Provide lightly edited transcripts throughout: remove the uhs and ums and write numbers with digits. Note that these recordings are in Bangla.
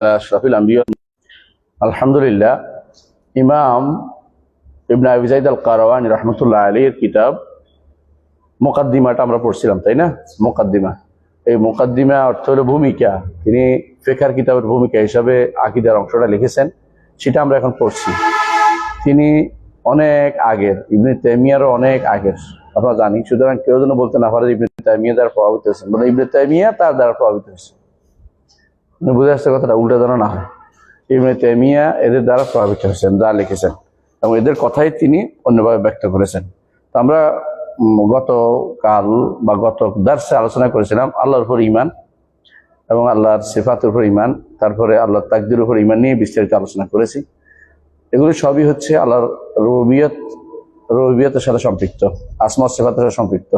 আশরাফিল আম্বিয়া। আলহামদুলিল্লাহ, ইমাম ইবনে আবি যায়েদ আল কারওয়ানি রাহমাতুল্লাহ আলাইহির কিতাব মুকাদ্দিমাটা আমরা পড়ছিলাম, তাই না? মুকাদ্দিমা, এই মুকাদ্দিমা অর্থ হলো ভূমিকা। তিনি ফিকহের কিতাবের ভূমিকা হিসাবে আকীদার অংশটা লিখেছেন, সেটা আমরা এখন পড়ছি। তিনি অনেক আগের, ইবনে তাইমিয়ারও অনেক আগের, আমরা জানি। সুতরাং কেউ যেন বলতে না পারে ইবনে তাইমিয়া দ্বারা প্রভাবিত হয়েছেন, মানে ইবনে তাইমিয়া তার দ্বারা প্রভাবিত হয়েছে। বুঝে আসছে কথাটা? উল্টা যেন না হয়। ইবনে তাইমিয়া এদের দ্বারা প্রভাবিত হয়েছেন, যা লিখেছেন, এবং এদের কথাই তিনি অন্যভাবে ব্যক্ত করেছেন। তো আমরা গতকাল বা গত দার্সে আলোচনা করেছিলাম আল্লাহর উপর ঈমান এবং আল্লাহর সিফাতের উপর ঈমান, তারপরে আল্লাহর তাকদীরের উপর ঈমান নিয়ে বিস্তারিত আলোচনা করেছি। এগুলি সবই হচ্ছে আল্লাহর রুবুবিয়তের সাথে সম্পৃক্ত, আসমা ওয়াস সিফাতের সাথে সম্পৃক্ত।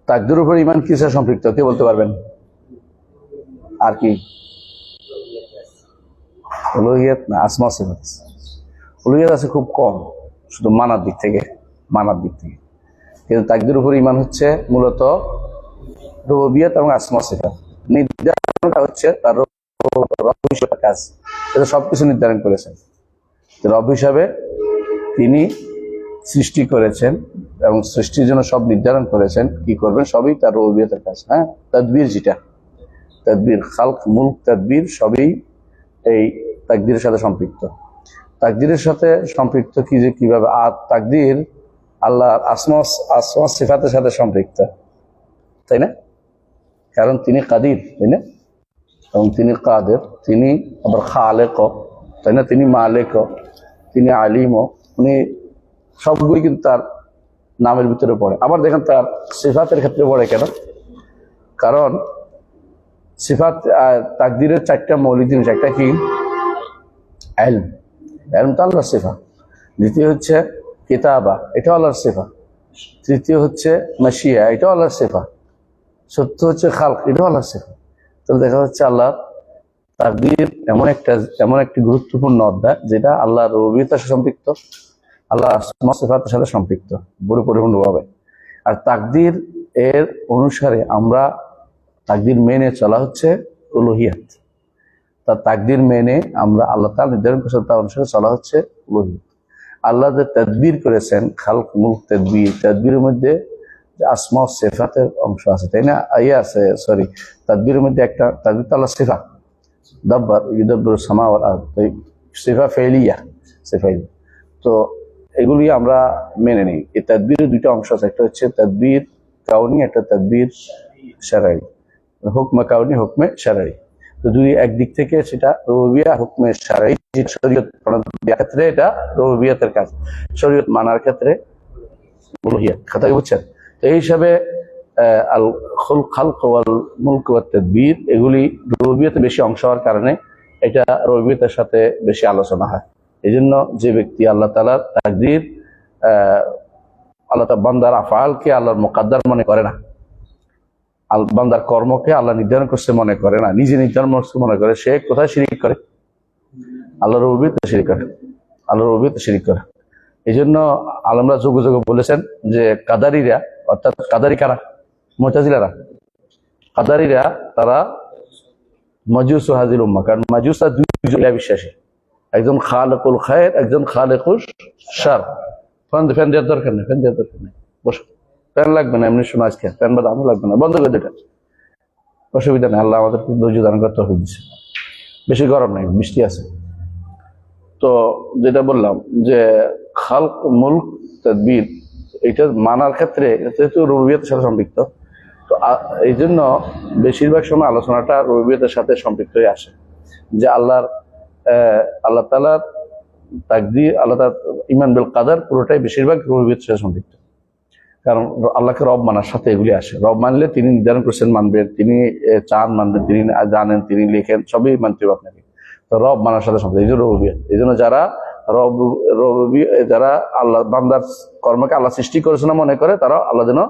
তাকদীরের উপর ঈমান কিসের সাথে সম্পৃক্ত, কে বলতে পারবেন? আর কি? উলুহিয়াত না, আসমা ওয়াস সিফাত। উলুহিয়াত আছে খুব কম, শুধু মানার দিক থেকে, কিন্তু তাকদীরের উপর ঈমান হচ্ছে মূলত রুবুবিয়ত এবং আসমা ওয়াস সিফাত। নির্ধারণটা হচ্ছে তার রব হিসেবে কাজ, এটা সবকিছু নির্ধারণ করেছেন। রব হিসাবে তিনি সৃষ্টি করেছেন এবং সৃষ্টির জন্য সব নির্ধারণ করেছেন, কি করবেন, সবই তার রুবুবিয়তের কাজ। হ্যাঁ, তাদবীর, যেটা তাদবীর, খালক, মুলক, তাদবীর সবই এই তাকদীরের সাথে সম্পৃক্ত। তাকদীরের সাথে সম্পৃক্ত কিভাবে? আর তাকদীর আল্লাহর আসমা ওয়াস সিফাতের সাথে সম্পৃক্ত, তাই না? কারণ তিনি কাদির, তাই না? এবং তিনি কাদের, তিনি আবার খালেক, তাই না? তিনি মালিক, তিনি আলিম, উনি সবগুলি কিন্তু তার নামের ভিতরে পড়ে। আবার দেখেন তার সিফাতের ক্ষেত্রে পড়ে কেন? কারণ সিফাত, তাকদীরের চারটা মৌলিক জিনিস। একটা কি? ইলম, ইলম তো আল্লাহর সিফা। দ্বিতীয় হচ্ছে কিতাবা, এটাও আল্লাহর সিফা। তৃতীয় হচ্ছে মাশিয়া, এটাও আল্লাহর সিফা। চতুর্থ হচ্ছে খালক, এটাও আল্লাহর সিফা। তো দেখা যাচ্ছে আল্লাহ তাকদীর এমন একটি গুরুত্বপূর্ণ অধ্যায়, যেটা আল্লাহর রুবুবিয়তের সাথে সম্পৃক্ত, আল্লাহর আসমা ওয়াস সিফাতের সাথে সম্পৃক্ত পরিপূর্ণভাবে। আর তাকদীর এর অনুসারে আমরা তাকদীর মেনে চলা হচ্ছে উলুহিয়াত। তার তাকদীর মেনে আমরা আল্লাহ তাআলা নির্ধারণ করেছেন, তার অনুসারে চলা হচ্ছে উলুহিয়াত। আল্লাহ যে তাদবীর করেছেন, খালক, মুলক, তাদবীরের মধ্যে আসমা ওয়াস সিফাতের অংশ আছে, তাই না? আছে, তাদবীরের মধ্যে একটা তাদবীর তো আল্লাহ সিফা, দাব্বার ইউদাব্বিরুস সামা ওয়াল আরদ, সিফা ফেলিয়া, তো এগুলি আমরা মেনে নিই। এই তাদবীরের দুইটা অংশ আছে, একটা হচ্ছে তাদবীর কাউনি, একটা তাদবীর শারঈ, হুকমে কাউনি, হুকমে শারঈ। তো দুই একদিক থেকে সেটা রুবুবিয়া, হুকমে শারঈ, শরীয়ত ক্ষেত্রে এটা রুবুবিয়তের কাজ, শরীয়ত মানার ক্ষেত্রে উলুহিয়াত। কথা বুঝছেন? তো এই হিসাবে আল খালক ওয়াল মুলক ওয়াত তাদবীর, এগুলি রুবুবিয়তে বেশি অংশ হওয়ার কারণে এটা রুবুবিয়তের সাথে বেশি আলোচনা হয়। এই জন্য যে ব্যক্তি আল্লাহ তাআলার তাকদীর, আল্লাহ তাআলা বান্দার আফআলকে আল্লাহর মুকদ্দার মনে করে না, বান্দার কর্মকে আল্লাহ নির্ধারণ করছে মনে করে না, নিজে নির্ধারণ করছে মনে করে, সে কোথায় শিরিক করে? আল্লাহর রুবুবিয়তে শিরিক করে। এই জন্য আলেমরা যুগে যুগে বলেছেন যে কাদারীরা, অর্থাৎ কাদারী কারা? মুতাজিলারা। কাদারীরা তারা মাজুস হাযিল উম্মাহ, কারণ মাজুসরা দুইজন বিশ্বাসী, একজন খালিকুল খায়র, একজন খালিকুশ শার। ফ্যান দেওয়ার দরকার নেই, বসো, ফ্যান লাগবে না, এমনি শোনো, আজকে ফ্যান বা দামও লাগবে না, বন্ধ করে দিটা, অসুবিধা নেই। আল্লাহ আমাদেরকে ধৈর্য ধারণ করতে হবে, বেশি গরম নেই, বৃষ্টি আছে। তো যেটা বললাম যে খালক, মুলক, তাদবীর, এটা মানার ক্ষেত্রে যেহেতু রুবুবিয়তের সাথে সম্পৃক্ত, তো এই জন্য বেশিরভাগ সময় আলোচনাটা রুবুবিয়তের সাথে সম্পৃক্ত হয়ে আসে, যে আল্লাহ তাআলার তাকদীর, আল্লাহ তাআলার ঈমান বিল কাদার পুরোটাই বেশিরভাগ রুবুবিয়তের সাথে সম্পৃক্ত। কারণ আল্লাহকে রব মানার সাথে এগুলি আসে। রব মানলে তিনি নির্ধারণ করছেন মানবেন, তিনি চান মানবেন, তিনি জানেন, তিনি লেখেন, সবই মানতে হবে আপনাকে। তো রব মানার সাথে সম্পৃক্ত, এই জন্য রুবুবিয়ত। এই জন্য যারা আল্লাহ বান্দার কর্মকে আল্লাহ সৃষ্টি করেছে না মনে করে, তারা আল্লাহ যেন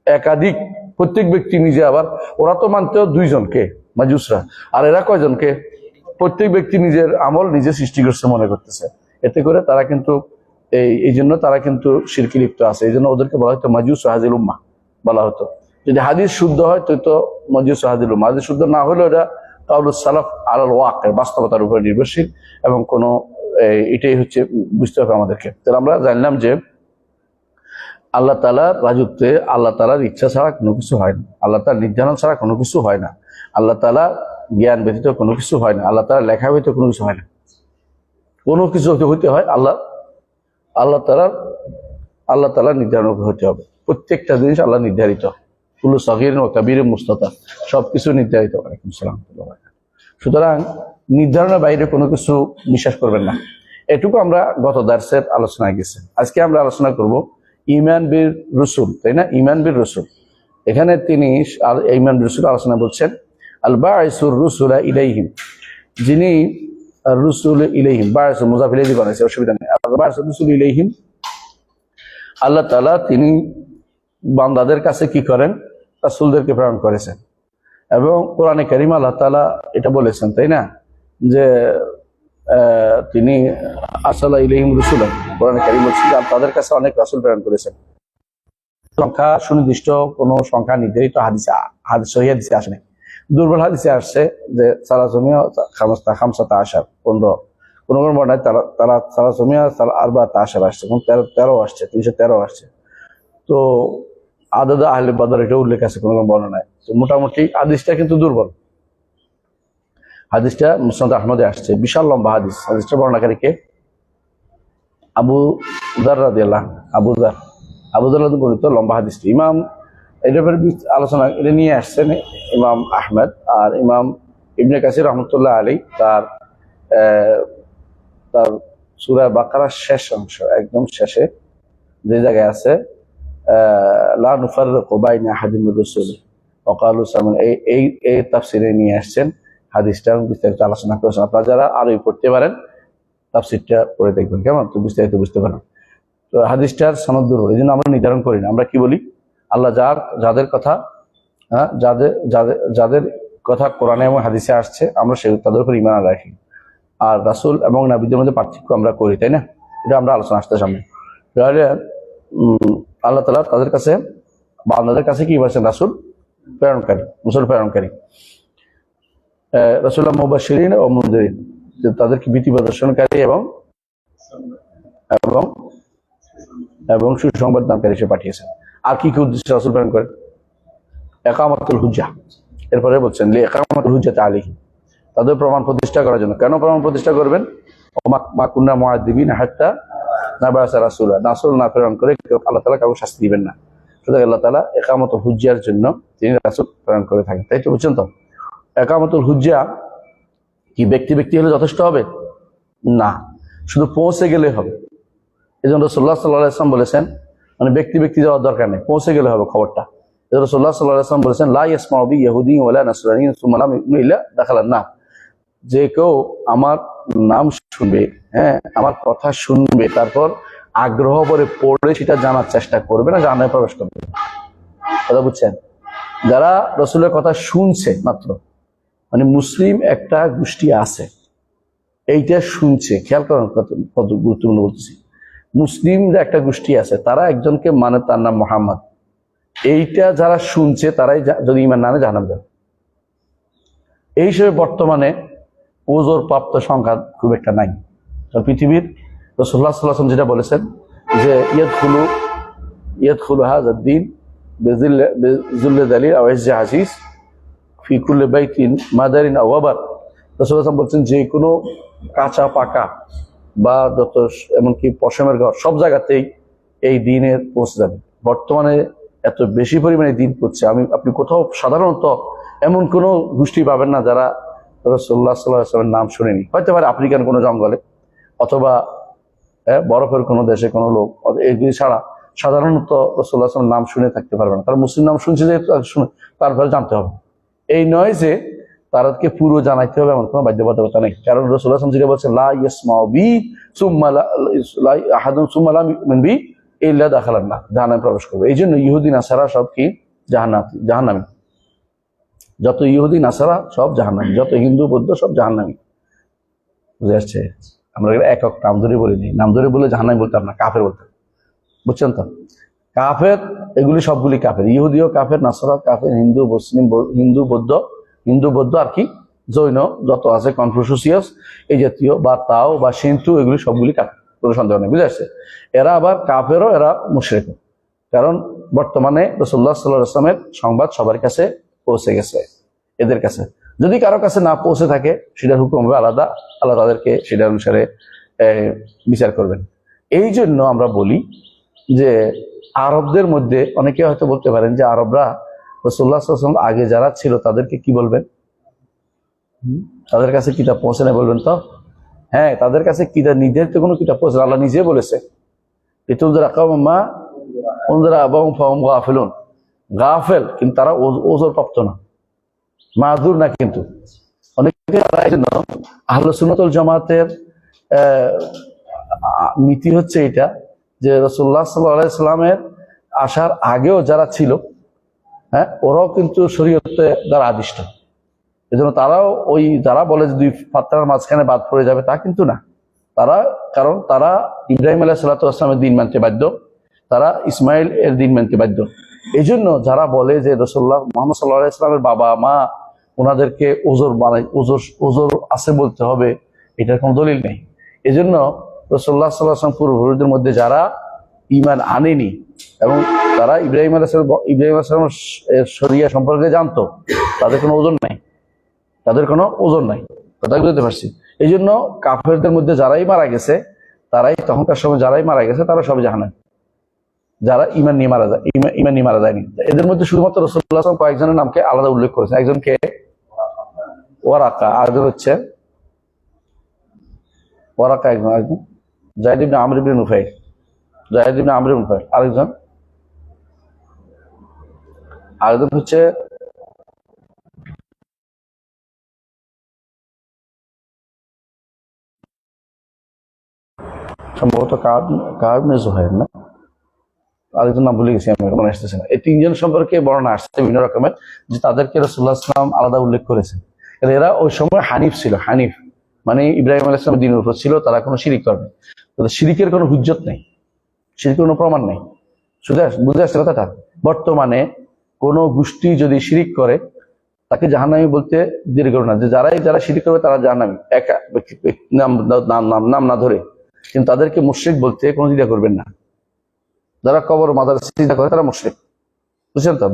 একাধিক, প্রত্যেক ব্যক্তি নিজে, আবার ওরা তো মানতেও দুইজনকে, মাজুসরা, আর এরা কয়জনকে? প্রত্যেক ব্যক্তি নিজের আমল নিজে সৃষ্টি করছে মনে করতেছে। এতে করে তারা কিন্তু এই জন্য তারা কিন্তু শিরকে লিপ্ত আছে। এই জন্য ওদেরকে বলা হতো মাজুস হাযিল উম্মাহ বলা হতো। যদি হাদিস শুদ্ধ হয় তো মাজুস হাযিল উম্মাহ, হাদিস শুদ্ধ না হলে ওটা কাউলুস সালাফ আলাল ওয়াকির, বাস্তবতার উপর নির্ভরশীল, এবং কোনো এটাই হচ্ছে বুঝতে হবে আমাদেরকে। তাহলে আমরা জানলাম যে আল্লাহ তাআলার রাজত্বে আল্লাহ তাআলার ইচ্ছা ছাড়া কোনো কিছু হয় না, আল্লাহ তাআলার নির্ধারণ ছাড়া কোনো কিছু হয় না, আল্লাহ তাআলা জ্ঞান ব্যতীত কোনো কিছু হয় না, আল্লাহ তাআলা লেখা ব্যতীত কোনো কিছু হয় না। কোনো কিছু হইতে হয় আল্লাহ তাআলার নির্ধারণ হতে হবে। প্রত্যেকটা জিনিস আল্লাহ নির্ধারিত, কুল্লু সগীরিন ওয়া কাবীরিন মুস্তাতার, সবকিছু নির্ধারিত। ওয়ালাইকুম আসসালাম। সুতরাং নির্ধারণের বাইরে কোনো কিছু বিশ্বাস করবেন না। এটুকু আমরা গত দার্সের আলোচনায় গেছি। আজকে আমরা আলোচনা করব ঈমান বির রসুল, তাই না? ঈমান বির রসুল, এখানে তিনি ঈমান বির রসুল আলোচনা বলছেন আল বাঈসুর রুসুলা ইলাইহিম, যিনি রুসুল ইলাইহিম, বাঈস মুযাফ ইলাইহি বানাইছে, অসুবিধা নেই। আল বাঈসুর রুসুল ইলাইহিম, আল্লাহ তাআলা তিনি বান্দাদের কাছে কি করেন? রাসূলদেরকে প্রেরণ করেছেন। এবং কোরআনে কারীম আল্লাহ তাআলা এটা বলেছেন, তাই না, যে তিনি আরসালা ইলাইহিম রাসূলান, কোরআনে কারীম বলছে তাদের কাছে অনেক রাসূল প্রেরণ করেছেন। সংখ্যা সুনির্দিষ্ট কোনো সংখ্যা নির্ধারিত সহিহ হাদিসে আসে নাই। দুর্বল হাদিসে আসছে যে সালাসুমিয়া খামসাতা আশার, 15, কোনো কোনো বর্ণায় তারা সালাসুমিয়া আরবাতা আশার আসছে, 13 আসছে, 313 আসছে। তো আদাদা আহলে বাদর এটা উল্লেখ আছে কোনো কোনো বর্ণনায়। তো মোটামুটি হাদিসটা কিন্তু দুর্বল। হাদিসটা মুসনাদ আহমদে আসছে, বিশাল লম্বা হাদিস। হাদিসটা বর্ণনাকারী কে? আবু যার রাদিয়াল্লাহু, আবু যার বর্ণিত লম্বা হাদিসটি। ইমাম এটা আলোচনা এটা নিয়ে আসছেন ইমাম আহমদ, আর ইমাম ইবনে কাসির রহমতুল্লাহ আলাইহি তার সূরা বাকারার শেষ অংশ, একদম শেষে যে জায়গায় আছে লা নুফাররিকু বাইনা আহাদিন মির রাসূলি ওয়া ক্বালু সামি'না, এই তাফসীরে নিয়ে আসছেন হাদিসটা, বিস্তারিত আলোচনা করেছেন। আপনারা যারা আরবি পড়তে পারেন তাফসীরটা পড়ে দেখবেন, কেমন, তো বিস্তারিত বুঝতে পারেন। তো হাদিসটার সনদ দুর্বল, এই জন্য আমরা নির্ধারণ করি না। আমরা কি বলি? আল্লাহ যাদের কথা যাদের কথা কোরআনে এবং হাদিসে আসছে আমরা তাদের উপর ঈমান রাখি। আর রাসূল এবং নবীদের মধ্যে পার্থক্য আমরা করি, তাই না? এটা আমরা আলোচনা আসতে সামনে। তাহলে আল্লাহ তাআলা তাদের কাছে, বান্দাদের কাছে কি বলেছেন? রাসূল প্রেরণকারী, রাসূল প্রেরণকারী, রাসূলুল্লাহ মুবাশশিরিন ও মুনযিরিন, তাদেরকে ভীতি প্রদর্শনকারী এবং এবং এবং সুসংবাদ দানকারী হিসেবে পাঠিয়েছেন। আর কি কি উদ্দেশ্যে রাসূল প্রেরণ করেন? ইকামাতুল হুজ্জা, এরপরে বলছেন লি ইকামাতুল হুজ্জাতি আলাইহি, তাদের প্রমাণ প্রতিষ্ঠা করার জন্য। কেন প্রমাণ প্রতিষ্ঠা করবেন? মা কুন্না মুআযিবিনা হাত্তা নাবাসা রাসূলা, রাসূল না প্রেরণ করে আল্লাহ তাআলা কাউকে শাস্তি দিবেন না। সুতরাং আল্লাহ তাআলা ইকামাতুল হুজ্জার জন্য তিনি রাসূল প্রেরণ করে থাকেন, তাই তো? বুঝছেন তো? ইকামাতুল হুজ্জা কি ব্যক্তি হলে যথেষ্ট হবে? না, শুধু পৌঁছে গেলে হবে। এই জন্য রাসূলুল্লাহ সাল্লাল্লাহু আলাইহি ওয়াসাল্লাম বলেছেন, মানে ব্যক্তি যাওয়ার দরকার নেই, পৌঁছে গেলে হবে খবরটা। রাসূলুল্লাহ সাল্লাল্লাহু আলাইহি ওয়াসাল্লাম বলেছেন লা ইয়াসমাউ বি ইয়াহুদি ওয়ালা নাসরানি সুম্মা লাম ইউমিন ইল্লা দাখালান নার, যে কেউ আমার নাম শুনবে, হ্যাঁ, আমার কথা শুনবে, তারপর আগ্রহ করে পড়ে সেটা জানার চেষ্টা করবে না, জাহান্নামে প্রবেশ করবে। কথা বুঝছেন? যারা রাসূলের কথা শুনছে মাত্র, মানে মুসলিম একটা গোষ্ঠী আছে এইটা শুনছে, খেয়াল করেন কত গুরুত্বপূর্ণ বলতেছি। মুসলিমরা একটা গোষ্ঠী আছে, তারা একজনকে মানে, তার নাম মুহাম্মদ, এইটা যারা শুনছে তারাই যদি ঈমান না আনে জাহান্নামে যাবে। এই হিসেবে বর্তমানে ওজোর প্রাপ্ত সংখ্যা খুব একটা নাই। পৃথিবীর রাসূলুল্লাহ সাল্লাল্লাহু আলাইহি ওয়াসাল্লাম যেটা বলেছেন যে ইয়াদখুলু হাযাদ দ্বীন বিযুল্লি যালিল আও ইজ্জি আজিজ ফি কুল্লি বাইতিন মাদারিন আও ওয়াবার। রাসূলুল্লাহ সাল্লাল্লাহু আলাইহি ওয়াসাল্লাম বলছেন যে কোনো কাঁচা পাকা বা যত এমনকি পশমের ঘর সব জায়গাতেই এই দ্বীনের পৌঁছে যাবে। বর্তমানে এত বেশি পরিমাণে দ্বীন পড়ছে, আপনি কোথাও সাধারণত এমন কোনো গোষ্ঠী পাবেন না যারা রাসূলুল্লাহ সাল্লাল্লাহু আলাইহি ওয়াসাল্লামের নাম শুনেনি। হয়তো পারে আফ্রিকান কোনো জঙ্গলে অথবা বরফের কোনো দেশে কোনো লোক, এই ছাড়া সাধারণত রাসূলুল্লাহ সাল্লাল্লাহু আলাইহি ওয়াসাল্লামের নাম শুনে থাকতে পারবে না। তারা মুসলিম নাম শুনছে যে তারপরে জানতে হবে। এই নয় যে তাদেরকে পুরো জানাইতে হবে, এমন কোনো বাধ্যবাধকতা নেই। কারণ রাসূলুল্লাহ সাল্লাল্লাহু আলাইহি ওয়াসাল্লাম যেটা বলছেন লা ইয়াসমাউ বি সুম্মা লা আহাদুন সুম্মা লা ইউমিন বি ইল্লা দাখালান নার, জাহান্নামে প্রবেশ করবে। এই জন্য ইহুদি নাসারা সব কি জাহান্নামী, যত ইহুদি নাসারা সব জাহান্নামী, যত হিন্দু বৌদ্ধ সব জাহান্নামী। বুঝে আসছে? আমরা একক নাম ধরে বলিনি, নাম ধরে বলে জাহান্নামী বলতাম না, কাফের বলতাম। বুঝছেন তো? কাফের এগুলি সবগুলি কাফের, ইহুদিও কাফের, নাসারা কাফের, হিন্দু বৌদ্ধ আর কি জৈন যত আছে, কনফুসিয়াস এই জাতীয়, বা তাও বা সিন্ধু, এগুলি সবগুলি কাফের, কোনো সন্দেহ নেই, বুঝে আসছে? এরা আবার কাফেরও, এরা মুশরিক। কারণ বর্তমানে রাসূলুল্লাহ সাল্লাল্লাহু আলাইহি ওয়াসাল্লামের সংবাদ সবার কাছে পৌঁছে গেছে, এদের কাছে। যদি কারো কাছে না পৌঁছে থাকে, সেটার হুকুম হবে আলাদা, আল্লাহ তাদেরকে সেটা অনুসারে বিচার করবেন। এই জন্য আমরা বলি যে আরবদের মধ্যে অনেকে হয়তো বলতে পারেন যে আরবরা রাসূলুল্লাহ সাল্লাল্লাহু আলাইহি ওয়াসাল্লাম আগে যারা ছিল তাদেরকে কি বলবেন? তাদের কাছে কিতাব পৌঁছে না বলবেন তো? হ্যাঁ, তাদের কাছে কিতাব, নিজের তো কোনো কিতাব পৌঁছে, আল্লাহ নিজে বলেছে গাফেল, কিন্তু তারা ওজর প্রাপ্ত না, মাযুর না। কিন্তু অনেকে এই জন্য আহলে সুন্নাত ওয়াল জামাতের নীতি হচ্ছে এটা, যে রাসূলুল্লাহ সাল্লাল্লাহু আলাইহি সাল্লামের আসার আগেও যারা ছিল, হ্যাঁ, ওরাও কিন্তু শরীয়তে দ্বারা আদিষ্ট। এজন্য তারাও ওই যারা বলে যে দুই পাত্রার মাঝখানে বাদ পড়ে যাবে, তা কিন্তু না। তারা, কারণ তারা ইব্রাহিম আলাইহিস সালাতু ওয়াস সালামের দিন মানতে বাধ্য, তারা ইসমাইল এর দিন মানতে বাধ্য। এই জন্য যারা বলে যে রাসূলুল্লাহ মুহাম্মদ সাল্লাল্লাহু আলাইহি সাল্লামের বাবা মা ওনাদেরকে ওজর বানাই, ওজর আছে বলতে হবে, এটার কোনো দলিল নেই। এই জন্য রাসূলুল্লাহ সাল্লাল্লাহু আলাইহি ওয়াসাল্লাম পূর্বপুরুষদের মধ্যে যারা ঈমান আনেনি এবং তারা ইব্রাহিম আলাইহিস সালামের শরিয়া সম্পর্কে জানতো, তাদের কোনো ওজন নাই, তাদের কোনো ওজন নাই। কথা বুঝতে পারছি? এই জন্য কাফেরদের মধ্যে যারাই মারা গেছে, তারাই তখনকার সময় যারাই মারা গেছে তারা সব জাহান্নামী, যারা ঈমান নিয়ে মারা যায়, ঈমান নিয়ে মারা যায়নি। এদের মধ্যে শুধুমাত্র রাসূলুল্লাহ সাল্লাল্লাহু আলাইহি ওয়াসাল্লাম কয়েকজনের নামকে আলাদা উল্লেখ করেছেন। একজনকে ওয়ারাকা, আরেকজন হচ্ছে ওয়ারাকা, একজন যায়েদ ইবনে আমর ইবনে নুফাইল, যায়েদ ইবনে আমর ইবনে নুফাইল, আরেকজন হচ্ছে সম্ভবত কাব ইবনে জুহাইর, না আরেকজন নাম ভুলে গেছি, আমি মনে আসতেছে না। এই তিনজন সম্পর্কে বর্ণনা আসছে বিভিন্ন রকমের, যে তাদেরকে রাসূলুল্লাহ সাল্লাল্লাহু আলাইহি ওয়াসাল্লাম আলাদা উল্লেখ করেছেন। এরা ওই সময় হানিফ ছিল। হানিফ মানে ইব্রাহিম আলাইহিস সালামের দ্বীনের উপর ছিল, তারা কোনো শিরিক করে না, তাদের শিরিকের কোনো হুজ্জত নেই, শিরিকের কোনো প্রমাণ নেই। বুঝে আসছে কথাটা? বর্তমানে কোনো গোষ্ঠী যদি শিরিক করে, তাকে জাহান্নামী বলতে দেরি করো না, যে যারা শিরিক করবে তারা জাহান্নামী, একা নাম না ধরে। কিন্তু তাদেরকে মুশরিক বলতে কোনো দ্বিধা করবেন না। যারা কবর মাজার সিজদা করে তারা মুশরিক, বুঝছেন তো?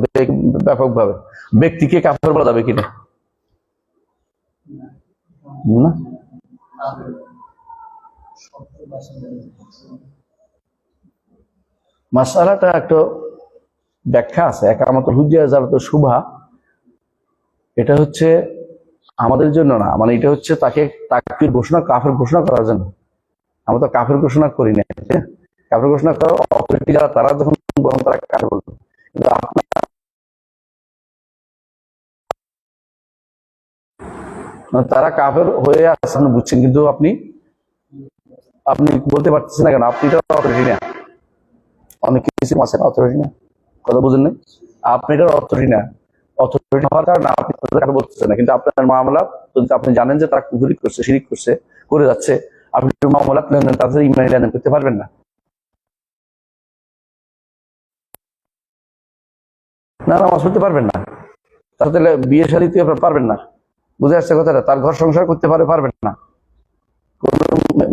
ব্যাপকভাবে ব্যক্তিকে কাফের বলা যাবে কিনা? না, মাসআলাটা একটা ব্যাখ্যা আছে। একামতুল হুজ্জা ইজালাতুল শুবহা, এটা হচ্ছে আমাদের জন্য না, মানে এটা হচ্ছে তাকে তাকফির ঘোষণা, কাফের ঘোষণা করার জন্য। আমরা তো কাফের ঘোষণা করি না, কাফের ঘোষণা করার অথরিটি যারা, তারা যখন তারা কাফের বলবে। কিন্তু তারা কাফের হয়ে আসছেন বুঝছেন, কিন্তু আপনি বলতে পারতেছেন না কেন? আপনি তো অথরিটি না, অনেক কিছু আছেন অথরিটি না, কথা বুঝেন না? আপনি এটার অথরিটি না, অথরিটি হওয়ার কারণে আপনি বলতেছেন না, কিন্তু আপনার মামলা যদি আপনি জানেন যে তারা কুফরি করছে, শিরিক করছে, করে যাচ্ছে, আপনি মামলা তাদের ইমানি লেনদেন করতে পারবেন না। নামাজ পড়তে পারবেন না, তাহলে বিয়ে শাদী পারবেন না, বুঝে আসছে কথাটা? তার ঘর সংসার করতে পারবেন না। কোন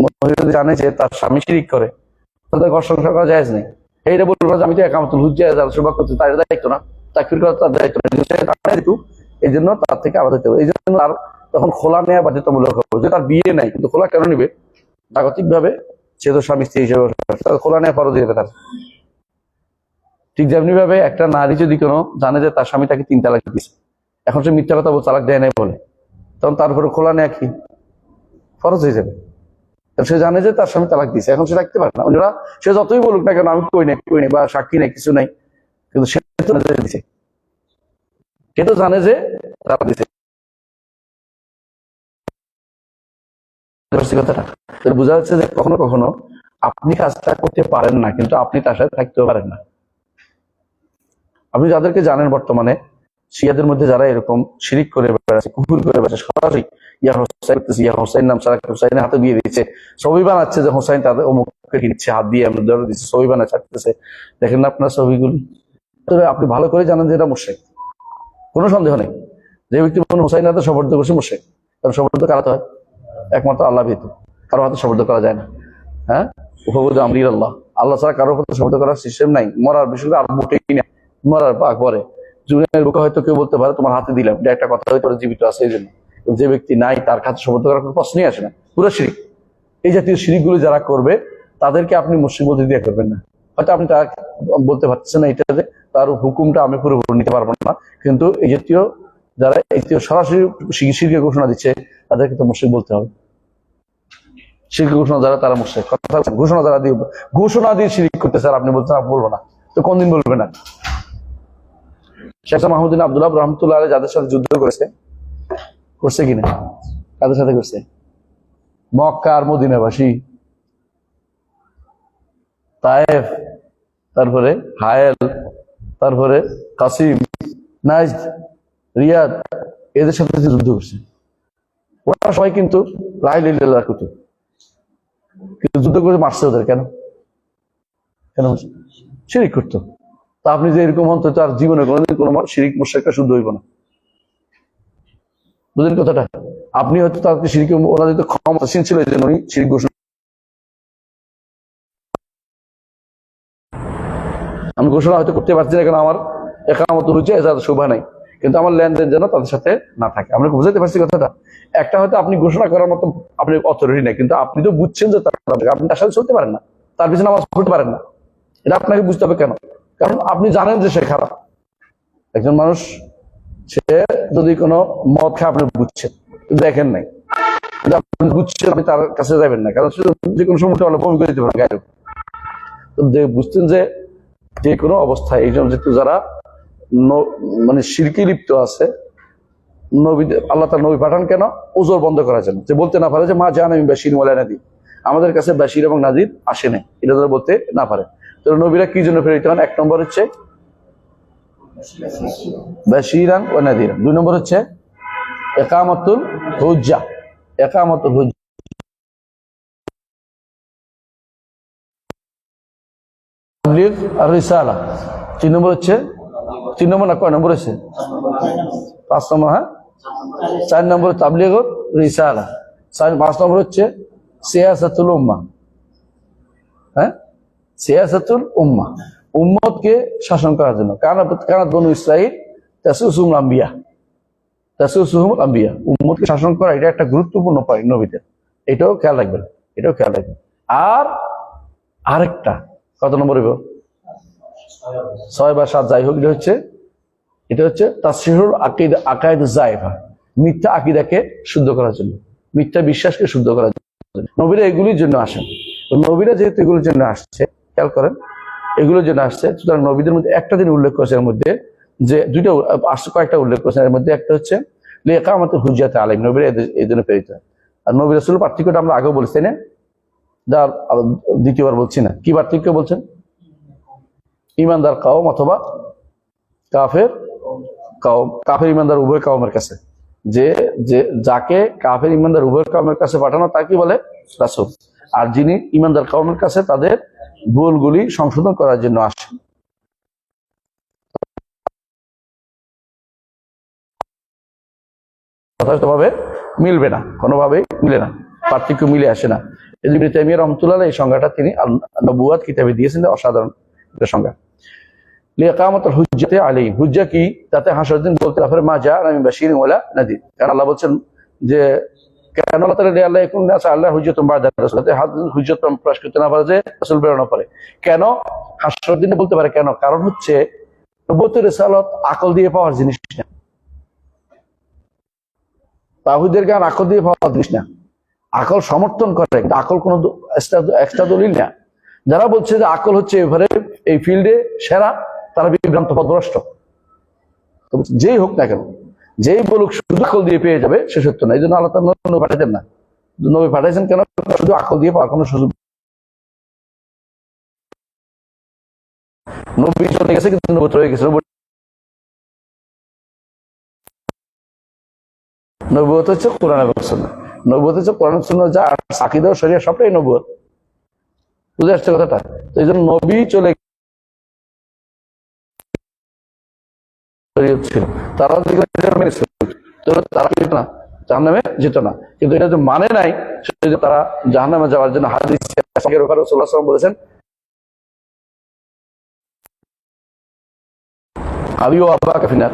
মহিলা জানে যে তার স্বামী শিরিক করে, তাদের ঘর সংসার করা জায়েজ নেই। এইটা বলবো যে আমি তো একামতুল হুজ্জা ইজালাতুল শুবহা করতে, তার দায়িত্ব না, তাকফির করা তার দায়িত্ব না, এই জন্য তার থেকে আলাদা হতে হবে। এই জন্য তার তখন খোলা নেওয়া বাধ্যতামূলক হবে। যে তার বিয়ে নাই, কিন্তু খোলা কেন নিবে? জাগতিক ভাবে সে তো স্বামী স্ত্রী হিসেবে খোলা নেওয়া ফরজ হয়ে যাবে তার। ঠিক যেমনি ভাবে একটা নারী যদি কোনো জানে যে তার স্বামী তাকে 3 তালাক দিয়েছে, এখন সে মিথ্যা কথা বলে তালাক দেয় নাই বলে, তখন তার উপরে খোলা নেয়া কি ফরজ হয়ে যাবে। সে জানে যে তার স্বামী তালাক দিয়েছে, এখন সে রাখতে পারে না। ওরা সে যতই বলুক না কেন আমি কই নাই বা সাক্ষী নাই, কিছু নাই, কিন্তু সে তো দিছে, সে তো জানে যে তালাক দিছে। কথাটা বোঝা যাচ্ছে যে কখনো কখনো আপনি কাজটা করতে পারেন না, কিন্তু আপনি তার সাথে থাকতেও পারেন না। আপনি যাদেরকে জানেন বর্তমানে শিয়াদের মধ্যে যারা এরকম শিরিক করে বেড়াচ্ছে, কুফর করে বেড়াচ্ছে, সরাসরি ইয়া হোসাইন করতেছে, ইয়া হোসাইন নাম সারা হোসাইনের হাতে দিয়ে দিচ্ছে, ছবি বানাচ্ছে যে হোসাইন তাদের অমুককে দিচ্ছে, হাত দিয়ে আমরা ধরে দিচ্ছে, ছবি বানায় ছাড়তেছে। দেখেন না আপনার ছবিগুলি? তবে আপনি ভালো করে জানেন যে এটা মুশরিক, কোনো সন্দেহ নেই। যে ব্যক্তি মনে হুসাইন হাতে শপথ করছে মুশরিক। কারণ শপথ কারাতে হয় একমাত্র আল্লাহ ব্যতীত, কারো হাতে শপথ করা যায় না। হ্যাঁ, উপবুদ আমরির আল্লাহ, আল্লাহ ছাড়া কারোর হাতে শপথ করার সিস্টেম নাই। মরার বিষয় আর বুকে কিনে মরার পরে জুনিয়র বুকে হয়তো কেউ বলতে পারে তোমার হাতে দিলাম, এটা একটা কথা হয়তো জীবিত আছে এই জন্য। যে ব্যক্তি নাই তার কাছে শপথ করার কোনো প্রশ্নই আসে না, পুরো শিরিক। এই জাতীয় শিরিকগুলো যারা করবে তাদেরকে আপনি মুশরিক বলতে দিয়ে করবেন না। হয়তো আপনি তার বলতে পারছেন না এটাতে তার হুকুমটা আমি পুরোপুরি নিতে পারবো না, কিন্তু এই জাতীয় যারা এই সরাসরি শিরকের ঘোষণা দিচ্ছে তাদেরকে তো মুশরিক বলতে হবে। শিরকের ঘোষণা যারা তারা মুশরিক, কথা ঘোষণা দিয়ে শিরিক করতেছে আর আপনি বলছেন আপনি বলবো না, তো কোনদিন বলবে না? শেখ মাহমুদ্দিন আব্দুল্লাহ রহমতুল্লাহ আলাইহি যাদের সাথে যুদ্ধ করছে কিনা? কাদের সাথে করছে? মক্কা আর মদিনাবাসী, তায়েফ, তারপরে হায়েল, তারপরে কাসিম, নাজদ, রিয়াদ, এদের সাথে যুদ্ধ করছে। ওরা সবাই কিন্তু লা ইলাহা ইল্লাল্লাহ করত, কিন্তু যুদ্ধ করে মারছে ওদের। কেন? শিরিক করতো। তা আপনি যে এরকম হন তো আর জীবনে কোনোদিন কোনো শিরিক মুশরিকটা শুদ্ধ হইব না। বুঝলেন কথাটা? আপনি হয়তো তাকে শিরিক, ওরা যদি ক্ষমতাসীন ছিল এই জন্য উনি শিরিক ঘোষণা। আমি ঘোষণা হয়তো করতে পারছি না, কারণ আমার একামত হচ্ছে এজাত শোভা নাই, কিন্তু আমার লেনদেন যেন তাদের সাথে না থাকে। আমরা বুঝাতে পারছি কথাটা? একটা হয়তো আপনি ঘোষণা করার মতো আপনি অথরিটি নেই, কিন্তু আপনি তো বুঝছেন যে আপনি তার সাথে চলতে পারেন না, তার পিছনে নামাজ পড়তে পারেন না। এটা আপনাকে বুঝতে হবে। কেন? কারণ আপনি জানেন যে সে খারাপ। একজন মানুষ সে যদি কোনো মদ খায় আপনি বুঝছেন, দেখেন নাই, কিন্তু আপনি বুঝছেন, আপনি তার কাছে যাবেন না, কারণ যে কোনো সময় বমি করে দিতে পারেন গায়ে। তো বুঝছেন যে যে কোনো অবস্থায় এই জন্য যেহেতু যারা মানে শিরকে লিপ্ত আছে, নবী আল্লাহ তার নবী পাঠান কেন? ওজোর বন্ধ করার জন্য, যে বলতে না পারে যে মা জান আমি বাশির ওয়ালা নাদির, আমাদের কাছে বাশির এবং নাদির আসে নাই, এটা যারা বলতে না পারে। তো নবীরা কি জন্য প্রেরিত হন? এক নম্বর হচ্ছে বাশিরান ওয়া নাদিরান, দুই নম্বর হচ্ছে ইকামাতুল হুজ্জা, ইকামাতুল হুজ্জা, তাবলীগ আর রিসালা, তিন নম্বর হচ্ছে, তিন নম্বর না কয় নম্বর হচ্ছে? 5 নম্বর। হ্যাঁ, 4 নম্বর তাবলীগ আর রিসালা, 5 নম্বর হচ্ছে সিয়াসাতুল উম্মাহ। হ্যাঁ, সিয়াসাতুল উম্মাহ, উম্মতকে শাসন করার জন্য। কানাত বনু ইসরাঈল তাসুসুহুমুল আম্বিয়া, তাসুসুহুমুল আম্বিয়া, উম্মতকে শাসন করা এটা একটা গুরুত্বপূর্ণ পয়েন্ট নবীদের। এটাও খেয়াল রাখবেন, এটাও খেয়াল রাখবেন। আর আরেকটা কত নম্বর হইব? 6 বা 7 যাই হোক, এটা হচ্ছে তাসহিহুল আকিদা, আকায়েদ যায়েফা, মিথ্যা আকীদাকে শুদ্ধ করার জন্য, মিথ্যা বিশ্বাসকে শুদ্ধ করার জন্য নবীরা এগুলির জন্য আসেন। তো নবীরা যেহেতু এগুলোর জন্য আসছে, খেয়াল করেন, এগুলোর জন্য আসছে, সুতরাং নবীদের মধ্যে একটা দিন উল্লেখ করেছে, এর মধ্যে যে দুইটা আসছে, কয়েকটা উল্লেখ করেছেন, এর মধ্যে একটা হচ্ছে লিইকামাতুল হুজ্জাতি আলাইহিম, নবীরা এই জন্য প্রেরিত হয়। আর নবী রাসূল পার্থক্যটা আমরা আগেও বলেছি, তাই না? যার দ্বিতীয়বার বলছি না। কি পার্থক্য বলছেন? ইমানদার কওম অথবা কাফের কওম, কাফের ইমানদার উভয় কওমের কাছে, যে যাকে কাফের ইমানদার উভয় কওমের কাছে পাঠানো তাকে বলে রাসূল। আর যিনি ইমানদার কওমের কাছে তাদের ভুলগুলি সংশোধন করার জন্য আসেন। যথাযথভাবে মিলবে না, কোনোভাবেই মিলে না, পার্থক্য মিলে আসে না। ইবনে তাইমিয়া রাহমাতুল্লাহ আলাইহি এই সংজ্ঞাটা তিনি নবুয়াত কিতাবে দিয়েছেন, অসাধারণ একটা সংজ্ঞা। লিইকামাতুল হুজ্জাতি আলাইহিম, হুজ্জা কি? তাতে হাসরের দিন বলতে পারে মা জাআনা মিন বাশিরিন ওয়ালা নাদির। কারণ আল্লাহ বলছেন যে কেন আল্লাহ তাআলা আল্লাহ ইয়াকুন নাস আল্লাহ হুজ্জাতুন বা'দা রাসূল, হুজ্জত প্রকাশ করতে না পারে যে রাসূল বেরোনোর পরে। কেন হাসরের দিনে বলতে পারে? কেন? কারণ হচ্ছে নবুয়ত রিসালাত আকল দিয়ে পাওয়ার জিনিস না, তাওহীদের জ্ঞান আকল দিয়ে পাওয়ার জিনিস না। আকল সমর্থন করে, আকল কোনো এক্সট্রা দলিল না। যারা বলছে যে আকল হচ্ছে এবারে এই ফিল্ডে সেরা, তারা বিভ্রান্ত পথভ্রষ্ট। যেই হোক না কেন, যেই বলুক শুধু আকল দিয়ে পেয়ে যাবে, সে সত্য না। এই জন্য আল্লাহ তাআলা নবী পাঠাতেন না। নবী পাঠাইছেন কেন? শুধু আকল দিয়ে পাওয়ার কোনো সুযোগ। নবী চলে গেছে কিন্তু নবুয়ত রয়ে গেছে। নবুয়ত হচ্ছে কোরআন এবং সুন্নাহ, নবুয়ত হচ্ছে কোরআন সুন্নাহ, যা আকীদা ও শরিয়ত সবটাই নবুয়ত। বুঝে আসছে কথাটা? তো এই জন্য নবী চলে ছিল, তারা মেনেছিল, তো তারা কি যেত না, জাহান্নামে যেত না। কিন্তু এটা যে মানে নাই সেটা তারা জাহান্নামে যাওয়ার জন্য হাদিস রাসূলুল্লাহ সাল্লাল্লাহু আলাইহি ওয়াসাল্লাম বলেছেন, আবিও আব্বা কাফিনার,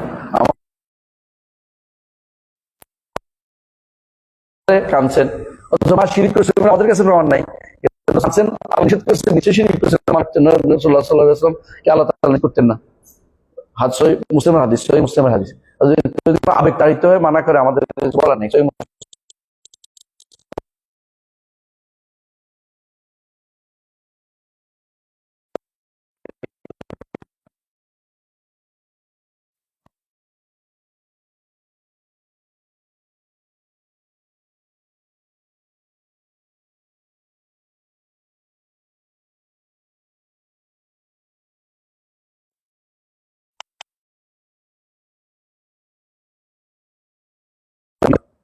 কাঁদছেন অথচ মা শিরিক করেছে, আমাদের কাছে প্রমাণ নাই, কাঁদছেন নিষেধ করেছেন, নিচে শিরিক করেছেন, রাসূলুল্লাহ সাল্লাল্লাহু আলাইহি ওয়াসাল্লাম কে আল্লাহ তাআলা করতেন না। মুসলিমের হাদিস, সহিহ মুসলিমের হাদিস। যদি আবেগ তাড়িত হয়ে মানা করে আমাদের বলা নেই।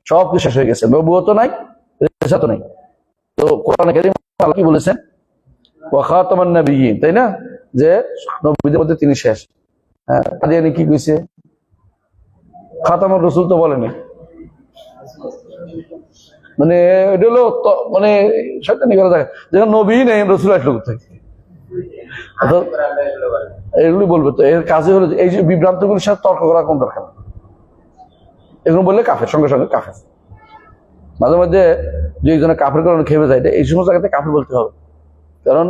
সব কিছু শেষ হয়ে গেছে, নবুয়ত নাই, রিসালাত নাই। তো কোরআনে কারীম আল্লাহ কি বলেছেন, ওয়া খাতামান নাবিয়্যিন, তাই না, যে নবীদের মধ্যে তিনি শেষ। হ্যাঁ, কাদিয়ানী কি কইছে, খাতামুর রাসূল তো বলেনি, মানে এটা হলো মানে শয়তানি করা যায়, যেখানে নবী নেই রাসূল আসলো কোথায়, এগুলি বলবে। তো এর কাজে হলো এই যে বিভ্রান্তগুলির সাথে তর্ক করা কোন দরকার, এগুলো বললে কাফের, সঙ্গে সঙ্গে কাফের। মাঝে মধ্যে যে একজনে কাফের কারণে খেপে যায়, এই সমস্ত জায়গাতে কাফের বলতে হবে। কারণ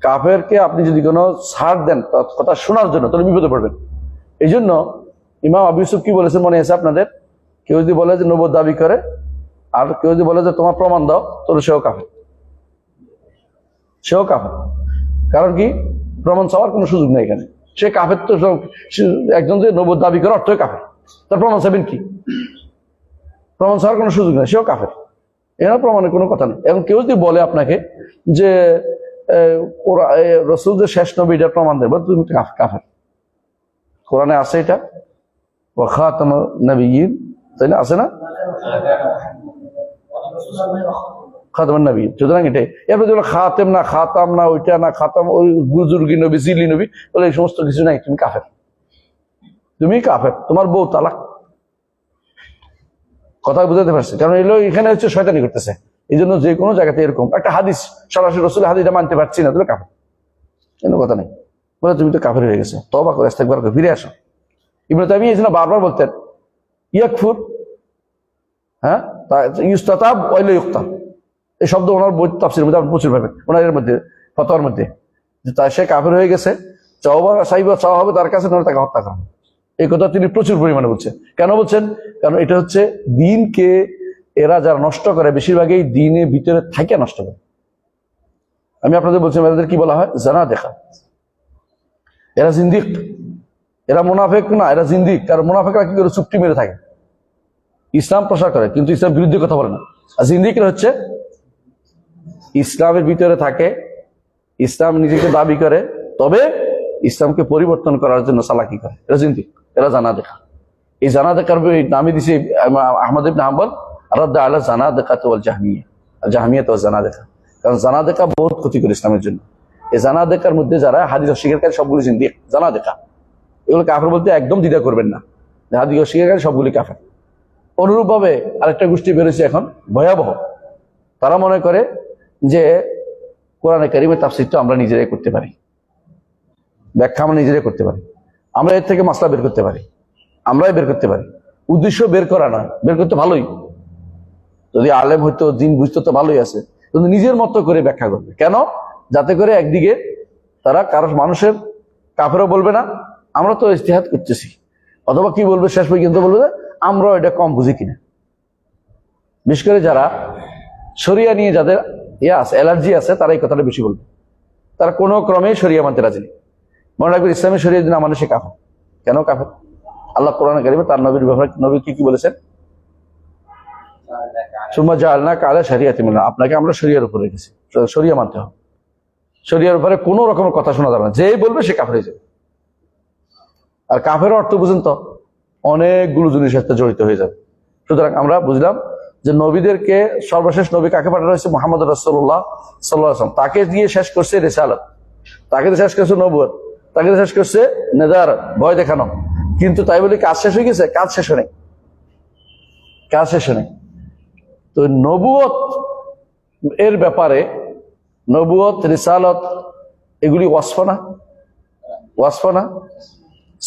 কাফেরকে আপনি যদি কোনো ছাড় দেন কথা শোনার জন্য, তাহলে বিপদে পড়বেন। এই জন্য ইমাম আবু ইউসুফ কি বলেছেন মনে আছে আপনাদের, কেউ যদি বলে যে নবুয়ত দাবি করে, আর কেউ যদি বলে যে তোমার প্রমাণ দাও, তাহলে সেও কাফের, সেও কাফের। কারণ কি, প্রমাণ চাওয়ার কোনো সুযোগ নেই এখানে, সে কাফের। তো একজন যে নবুয়ত দাবি করে অর্থই কাফের, তার প্রমাণ চাইবেন কি, প্রমাণ চাওয়ার কোনো সুযোগ নেই, সেও কাফের, এখানে প্রমাণের কোনো কথা নেই। এখন কেউ যদি বলে আপনাকে যে রাসূল যে শেষ নবী, এটা প্রমাণ দেবে, তুমি কাফের। কোরআনে আছে এটা, ওয়া খাতামুন নাবিয়্যিন, তাই না, আছে না, খাতামুন নাবিয়্যিন। সুতরাং এটাই। এরপরে যেগুলো খাতেম না, খাতাম না, ওইটা না, খাতাম ওই বুজুর্গি নবী, জিলি নবী, বলে এই সমস্ত কিছু নাই, তুমি কাফের, তুমি কাফের, তোমার বউ তালাক। কথা বুঝাতে পারছি? কারণ এগুলো এখানে হচ্ছে শয়তানি করতেছে। এই জন্য যে কোনো জায়গাতে এরকম একটা হাদিস, সরাসরি রাসূলের হাদিসটা মানতে পারছি না, তাহলে কাফের, কোনো কথা নেই, বলে তুমি তো কাফের হয়ে গেছে, তওবা করে ইস্তেগফার করে ফিরে আসো। ইবনে তাইমিয়া এই জন্য বারবার বলতেন ইয়াকফুর, হ্যাঁ, ইউস্তাতাব ওয়া লা ইউক্তাব, এই শব্দ ওনার বই তাফসীরের মধ্যে আপনি প্রচুর পাবেন, ওনার এর মধ্যে ফতোয়ার মধ্যে, যে তার সে কাফের হয়ে গেছে, তওবা চাওয়া হবে তার কাছে, নইলে তাকে হত্যা করা হবে। এই কথা তিনি প্রচুর পরিমাণে বলছেন। কেন বলছেন? কারণ এটা হচ্ছে দিনকে এরা যারা নষ্ট করে, বেশিরভাগই দিনের ভিতরে থাকে নষ্ট করে। আমি আপনাদের বলছি, এদের কি বলা হয়, জানা দেখা, এরা জিন্দিক, এরা মুনাফিক না, এরা জিন্দিক। কারণ মুনাফিকরা কি করে, চুক্তি মেরে থাকে, ইসলাম প্রচার করে কিন্তু ইসলাম বিরুদ্ধে কথা বলে না। আর জিন্দিকরা হচ্ছে ইসলামের ভিতরে থাকে, ইসলাম নিজেকে দাবি করে, তবে ইসলামকে পরিবর্তন করার জন্য চালাকি করে, এরা জিন্দিক, এরা জানা দেখা। এই জানা দেখার নামে দিছে আহমদ ইবনে হাম্বল রাদ্দ আলা জানা দেখাত ওয়াল জাহমিয়া, জাহমিয়াত ওয়াল জানা দেখা। কারণ জানা দেখা বহুত ক্ষতিকর ইসলামের জন্য। এই জানা দেখার মধ্যে যারা হাদিস অস্বীকারী সবগুলি জিন্দিক, জানা দেখা, এগুলো কাফের বলতে একদম দ্বিধা করবেন না, হাদিস অস্বীকারী সবগুলি কাফের। অনুরূপ ভাবে আরেকটা গোষ্ঠী বেরোছে এখন ভয়াবহ, তারা মনে করে যে কোরআনে কারীমের তাফসীর তো আমরা নিজেরাই করতে পারি, ব্যাখ্যা আমরা নিজেরাই করতে পারি, আমরা এর থেকে মাসলা বের করতে পারি, আমরাই বের করতে পারি। উদ্দেশ্য বের করা নয়, বের করতে ভালোই, যদি আলেম হইতো, দিন বুঝতো তো ভালোই আছে, কিন্তু নিজের মতো করে ব্যাখ্যা করবে। কেন? যাতে করে একদিকে তারা কারো মানুষের কাফেরও বলবে না, আমরা তো ইজতিহাদ করতেছি, অথবা কি বলবে শেষ পর্যন্ত বলবে যে আমরাও এটা কম বুঝি কিনা। বিশেষ করে যারা শরিয়া নিয়ে যাদের আছে, অ্যালার্জি আছে, তারা এই কথাটা বেশি বলবে। তারা কোনো ক্রমেই শরিয়া মানতে রাজি নেই। মনে রাখবে, ইসলামী শরিয়া যদি না মানে সে কাফের। কেন কাফের? আল্লাহ কোরআনে কারিমে তার নবীর ব্যাপারে, নবী কি বলেছেন, সুম্মা জাআলনাকা আলা শারিআতিন মিনাল, আপনাকে আমরা শরিয়ার উপরে রেখেছি, শরিয়া মানতে হবে, শরিয়ার উপরে কোনো রকমের কথা শোনা যাবে না, যেই বলবে সে কাফের হয়ে যাবে। আর কাফের অর্থ বুঝেন তো, অনেকগুলো জিনিসের সাথে জড়িত হয়ে যাবে। সুতরাং আমরা বুঝলাম যে নবীদেরকে সর্বশেষ নবী কাকে পাঠানো হয়েছে, মুহাম্মদ রাসূলুল্লাহ সাল্লাল্লাহু আলাইহি ওয়াসাল্লাম। তাকে দিয়ে শেষ করছে রিসালাত, তাকে দিয়ে শেষ করছে নবুয়ত, তাকে দিয়ে শেষ করছে নেদার, ভয় দেখানো। কিন্তু তাই বলে কাজ শেষ হয়ে গেছে? কাজ শেষ হয় নাই। কাজ শেষে নেই। তো নবুয়ত এর ব্যাপারে, নবুয়ত, রিসালত এগুলি ওয়াসফ না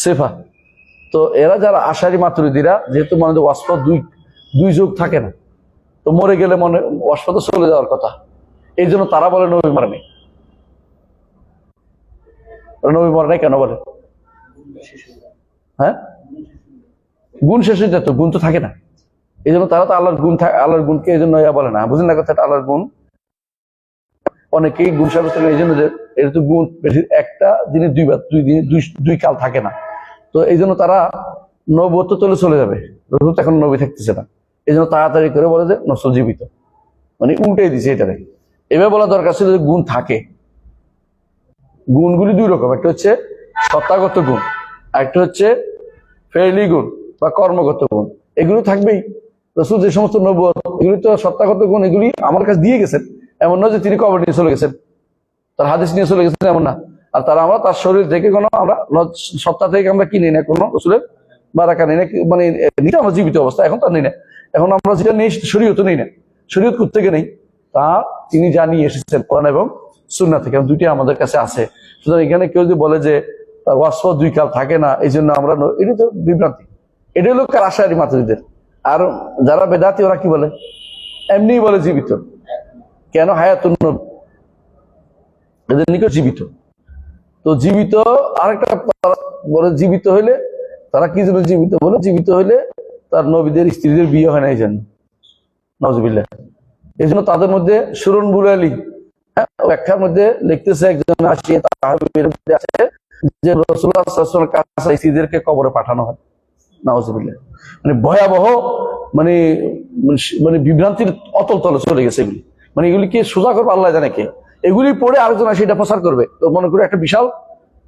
সিফা। তো এরা যারা আশারি মাতুরিদিরা, যেহেতু মনে হয় ওয়াসফ দুই যুগ থাকে না, তো মরে গেলে মনে ওয়াসফ তো চলে যাওয়ার কথা, এই জন্য তারা বলে নবী মরে নেই। নবী মরে নাই কেন বলে? হ্যাঁ, গুণ শেষ হয়ে যেত, গুণ তো থাকে না, এই জন্য তারা তো আল্লাহর গুণকে এই জন্য বলে না। বুঝলেন না কথাটা? আল্লাহর গুণ অনেকেই গুণ সাব্যস্ত করে এই জন্য যে এটা তো গুণ বেশি, একটা দিনে দুই কাল থাকে না, তো এই জন্য তারা নবুয়ত চলে যাবে, রসুল এখন নবী থাকতেছে না, এই জন্য তাড়াতাড়ি করে বলে যে রসুল জীবিত, মানে উল্টাই দিছে এটারে। এবার বলা দরকার ছিল যে গুণ থাকে। গুণগুলি দুই রকম, একটা হচ্ছে সত্তাগত গুণ, আর একটা হচ্ছে ফেইলি গুণ বা কর্মগত গুণ। এগুলো থাকবেই। রসুল যে সমস্ত নবুয়ত, এগুলি তো সত্তাগত গুণ, এগুলি আমার কাছে দিয়ে গেছেন। এমন নয় যে তিনি কবর নিয়ে চলে গেছেন, তার হাদিস নিয়ে চলে গেছেন, এমন না। আর আমরা তার শরীর থেকে কোনো, আমরা সত্তা থেকে আমরা কিনি না কোনো রসুলের বারাকা নেই না, মানে নিতে আমরা জীবিত অবস্থা এখন তার নেই না। এখন আমরা যেটা নেই শরীয়ত নেই না, শরীয়ত কোত্থেকে নেই, তা তিনি জানিয়ে এসেছেন কোরআন এবং সুন্নাহ থেকে, দুইটি আমাদের কাছে আছে। সুতরাং এখানে কেউ যদি বলে যে ওয়াসফ দুই কাল থাকে না, এই জন্য আমরা, এটা তো বিভ্রান্তি। এটা হলো আশারি মাতুরিদের। আর যারা বেদাতি ওরা কি বলে? এমনি বলে জীবিত। কেন? হায়াতুন নবী, এদের নিকট জীবিত। তো জীবিত আরেকটা বলে, জীবিত হইলে তারা কি জন্য জীবিত বলে? জীবিত হইলে তার নবীদের স্ত্রীদের বিয়ে হয় না, এই জন্য, নাউজুবিল্লাহ। এই জন্য তাদের মধ্যে সুরন বুলালি ব্যাখ্যার মধ্যে লিখতেছে, একজন আসিয়ে আছে যে রাসূলুল্লাহ সাল্লাল্লাহু আলাইহি ওয়াসাল্লামের কাছে স্ত্রীদেরকে কবরে পাঠানো হয়, নাউজুবিল্লাহ। মানে ভয়াবহ, মানে মানে বিভ্রান্তির অতল তলে চলে গেছে এগুলি। মানে এগুলি কে সোজা করবে আল্লাহ জানে কে। এগুলি পড়ে আরেকজন আসে এটা প্রচার করবে, তো মনে করি একটা বিশাল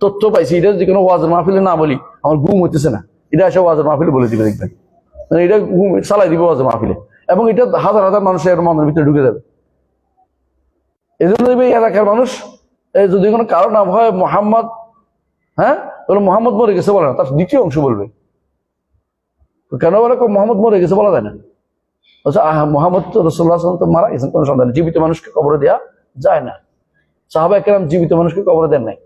তথ্য পাইছি, এটা যদি কোনো ওয়াজের মাহফিলে না বলি আমার ঘুম হইতেছে না, এটা এসে ওয়াজের মাহফিলে বলে দিবে, দেখবেন মানে এটা ঘুম চালাই দিবে ওয়াজের মাহফিলে, এবং এটা হাজার হাজার মানুষের মনের ভিতরে ঢুকে যাবে। এই জন্য এই এলাকার মানুষ যদি কোনো কারো নাম হয় মোহাম্মদ, হ্যাঁ, তাহলে মোহাম্মদ মরে গেছে বলে না, তার দ্বিতীয় অংশ বলবে। কেন বলে মোহাম্মদ মরে গেছে বলা যায় না? মোহাম্মদ তো রাসূলুল্লাহ সাল্লাল্লাহু আলাইহি ওয়াসাল্লাম তো মারা গেছেন, কোনো সন্দেহ নেই। জীবিত মানুষকে কবরে দেওয়া যায় না, সাহাবায়ে কেরাম জীবিত মানুষকে কবরে দেন নাই।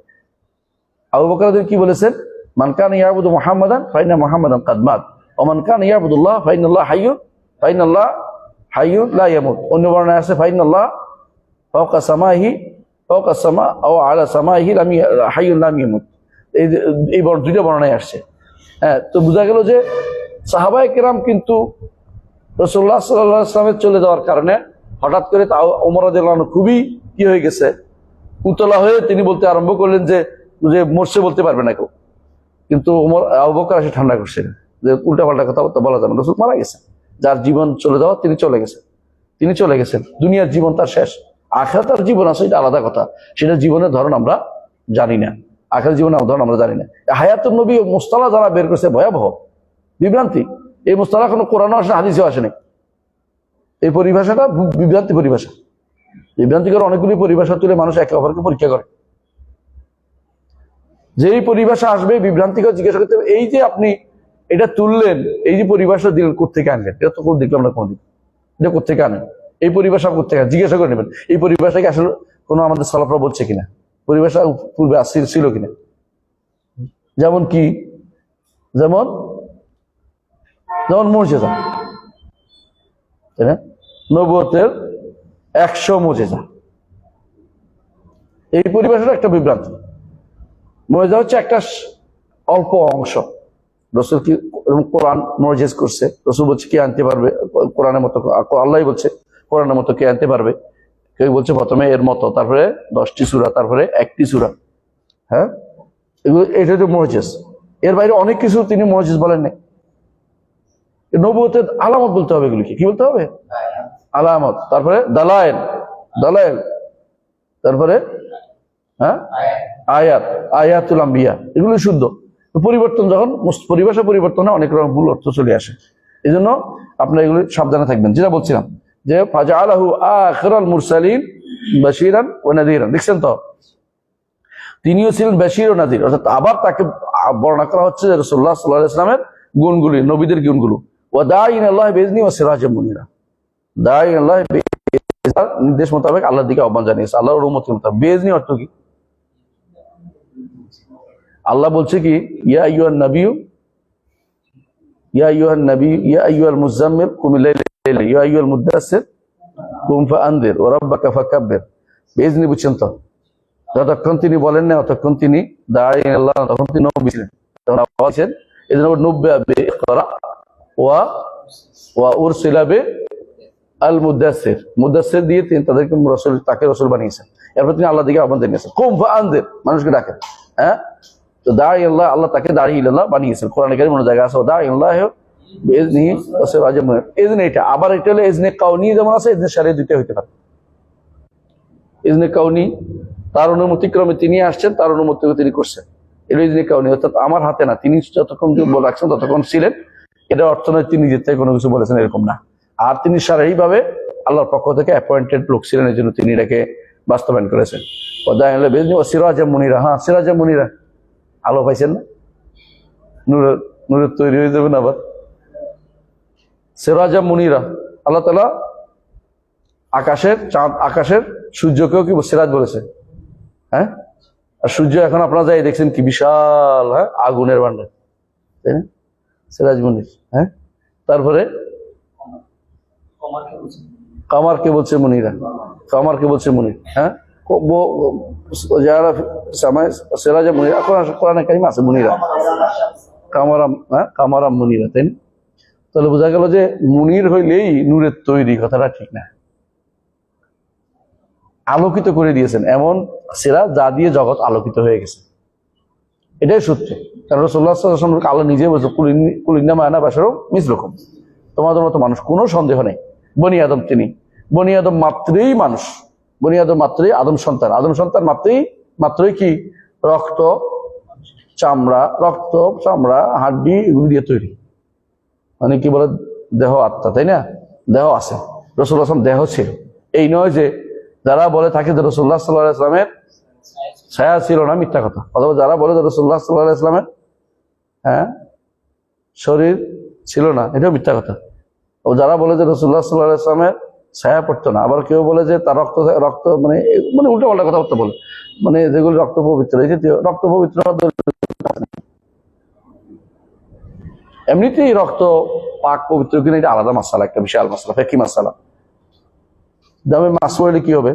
আবু বকর রাদিয়াল্লাহু কি বলেছেন? মান কানা ইয়াবুদু মুহাম্মাদান ফাইন্না মুহাম্মাদান কাদ মাত ওয়া মান কানা ইয়াবুদুল্লাহ ফাইন্নাল্লাহ হাইয়ুন লা ইয়ামুত। অন্য বর্ণনায় আছে ফাইন্নাল্লাহ ফাওকা সামাহি ফাওকা সামা আও আলা সামাহি হাইয়ুন লা ইয়ামুত। এই দুইটা বর্ণনায় আসছে। হ্যাঁ, তো বোঝা গেল যে সাহাবায়ে কেরাম কিন্তু রাসূলুল্লাহ সাল্লাল্লাহু আলাইহি ওয়াসাল্লামের চলে যাওয়ার কারণে হঠাৎ করে ওমর রাদিয়াল্লাহু আনহু খুবই কি হয়ে গেছে, উতলা হয়ে তিনি বলতে আরম্ভ করলেন যে মরছে বলতে পারবে না কেউ। কিন্তু আবু বকর এসে ঠান্ডা করছেন যে উল্টাপাল্টা কথা বলা যাবে না, রাসূল মারা গেছেন, যার জীবন চলে যাওয়া তিনি চলে গেছেন, দুনিয়ার জীবন তার শেষ। আখিরাতের জীবন আছে, এটা আলাদা কথা, সেটা জীবনের ধরন আমরা জানি না, আখিরাতের জীবনের ধরন আমরা জানি না। হায়াতুন নবী মুস্তালা যারা বের করেছে, ভয়াবহ বিভ্রান্তি। এই মুস্তালা কোনো কোরআনও আসে, হাদিসেও আসেনি। এই পরিভাষাটা বিভ্রান্তি পরিভাষা, বিভ্রান্তিকর অনেকগুলি পরিভাষা তুলে মানুষ একে অপরকে পরীক্ষা করে। যেই পরিভাষা আসবে বিভ্রান্তিকর, জিজ্ঞাসা করতে হবে এই যে আপনি এটা তুললেন, এই যে পরিভাষা দিলেন কোথেকে আনলেন? এটা তো দেখলাম না কোনদিন, এটা কোথেকে আনেন? এই পরিভাষা কোথেকে? জিজ্ঞাসা করে নেবেন এই পরিভাষাকে আসলে কোনো আমাদের সালাফরা বলছে কিনা, পরিভাষা পূর্বে ছিল কিনা। যেমন কি, যেমন মুজিজা, তাই না? নবুয়তের 100 মুজিজা, এই পরিভাষাটা একটা বিভ্রান্তি। মুজিজা হচ্ছে একটা অল্প অংশ। রাসূল কি কোরআন মুজিজ করছে, রাসূল বলছে কে আনতে পারবে কোরআনের মতো, আল্লাহ বলছে কোরআনের মতো কে আনতে পারবে। কেউ বলছে প্রথমে এর মতো, তারপরে 10টি সূরা, তারপরে 1টি সূরা। হ্যাঁ, এগুলো এটা হচ্ছে মুজিজ। এর বাইরে অনেক কিছু তিনি মুজিজ বলেন নাই। নবুয়তের আলামত বলতে হবে, এগুলিকে কি বলতে হবে? আলামত। তারপরে দালায়েল, তারপরে হ্যাঁ আয়াতুল আম্বিয়া, এগুলো শুদ্ধ। পরিবর্তন যখন পরিভাষা পরিবর্তনে অনেক রকম ভুল অর্থ চলে আসে, এই জন্য আপনারা এগুলি সাবধানে থাকবেন। যেটা বলছিলাম যে ফাজআলাহু আখিরাল মুরসালিন বাশীরান ওয়া নাযীরান, দেখছেন তো, তিনিও ছিলেন বাশীর ও নাযীর। অর্থাৎ আবার তাকে বর্ণনা করা হচ্ছে যে রাসূলুল্লাহ সাল্লাল্লাহু আলাইহি ওয়াসাল্লামের গুণগুলি, নবীদের গুণগুলো। ওয়াদাইন আল্লাহ বিইজনি ওয়া সিরাজাম মুনিরা, দাইন আল্লাহ নির্দেশ মোতাবেক আল্লাহর দিকে আহ্বান জানিয়েছে, আল্লাহর অনুমতি মোতাবেক। বিইজনি অর্থ কি? আল্লাহ বলছে কি, ইয়া আইয়ুহান নাবিয়্যু, ইয়া আইয়ুহান নাবিয়্যু, ইয়া আইয়ুহাল মুযাম্মিল কুমিল লাইলা, ইয়া আইয়ুহাল মুদাসসির কুম ফাআনদির ওয়া রাব্বাকা ফাকাব্বির। বিইজনি বুঝছেন তো? যতক্ষণ তিনি বলেন না ততক্ষণ তিনি দাইন আল্লাহ, তখন তিনি নবী ছিলেন, তখন বলেছেন এজন্য নব্বে ইকরা ওয়া উরসিলা বি আল মুদাসসির, মুদাসসির দিয়ে তিনি তাদেরকে রাসূল, তাকে রাসূল বানিয়েছেন। এরপর তিনি আল্লাহ দিকে আহ্বান জানিয়েছেন, কুম ফাআনদির, মানুষকে ডাকেন। হ্যাঁ, তো দাঈ আল্লাহ, আল্লাহ তাকে দাঈ ইলাল্লাহ বানিয়েছেন। কোরআনে কারীমে অন্য জায়গায় আছে দাঈ আল্লাহ বিইজনিহি ওয়া সিরাজাম মুনির। ইজনে এটা, আবার এটা হলো ইজনে কাউনি, যেমন আছে ইজনে শারঈ, দুইটা হইতে পারে। ইজনে কাউনি তার অনুমতিক্রমে তিনি আসছেন, তার অনুমতি তিনি করছেন, এটা ইজনে কাউনি, অর্থাৎ আমার হাতে না, তিনি যতক্ষণ রাখছেন ততক্ষণ ছিলেন। এটা অর্থ নয় তিনি নিজের থেকে কোনো কিছু বলেছেন, এরকম না। আর তিনি শারঈ ভাবে আল্লাহর পক্ষ থেকে অ্যাপয়েন্টেড লোক ছিলেন, এই জন্য তিনি এটাকে বাস্তবায়ন করেছেন। ওয়াদাইন আল্লাহ বিইজনি ওয়া সিরাজাম মুনিরা। হ্যাঁ, সিরাজাম মুনিরা, আলো পাইছেন না? নূরের তৈরি হয়ে যাবেন আবার। সিরাজাম মুনিরা, আল্লাহ তাআলা আকাশের চাঁদ, আকাশের সূর্যকেও কি সিরাজ বলেছে। হ্যাঁ, আর সূর্য এখন আপনারা যাই দেখছেন কি বিশাল, হ্যাঁ, আগুনের ভান্ডার, তাই না? সিরাজ মুনির। হ্যাঁ, তারপরে কামারকে বলছে মুনিরা, কামারকে বলছে মুনির। হ্যাঁ, যারা সিরাজাম মুনিরা, কোরআনে কারীমে আছে মুনিরা, কামারাম, হ্যাঁ, কামারাম মুনিরা, তাই না? তাহলে বোঝা গেল যে মুনির হইলেই নূরের তৈরি, কথাটা ঠিক না। আলোকিত করে দিয়েছেন এমন সিরাজ যা দিয়ে জগৎ আলোকিত হয়ে গেছে, এটাই সত্য। কারণ রাসূলুল্লাহ সাল্লাল্লাহু আলাইহি ওয়াসাল্লাম আল্লাহ নিজে বলছে, কুলিন্নামা আনা বাশারুম মিসলুকুম, তোমাদের মতো মানুষ, কোনো সন্দেহ নেই। বনি আদম, তিনি বনি আদম মাত্রই মানুষ, বনি আদম মাত্রই আদম সন্তান, আদম সন্তান মাত্রই কি রক্ত চামড়া হাড্ডি এগুলি দিয়ে তৈরি, মানে কি বলে দেহ আত্মা, তাই না? দেহ আছে, রাসূলুল্লাহ সাল্লাল্লাহু আলাইহি ওয়াসাল্লাম দেহ ছিল। এই নয় যে যারা বলে থাকে যে রাসূলুল্লাহ সাল্লাল্লাহু আলাইহি ওয়াসাল্লামের ছায়া ছিল না, মিথ্যা কথা। অথবা যারা বলে যে রাসূলুল্লাহ সাল্লাল্লাহু আলাইহি ওয়াসাল্লামের, হ্যাঁ, শরীর ছিল না, এটাও মিথ্যা কথা। ও যারা বলে যে রাসূলুল্লাহ সাল্লাল্লাহু আলাইহি ওয়াসাল্লামের ছায়া পড়তো না, আবার কেউ বলে যে তার রক্ত মানে উল্টা পাল্টা কথাবার্তা বলে, মানে যেগুলো রক্ত পবিত্র, এই যে রক্ত পবিত্র, এমনিতেই রক্ত পাক পবিত্র কিনা এটা আলাদা মাসালা, একটা বিশাল মাসালা, ফিকহি মাসালা। দমে মাসফু হলে কি হবে?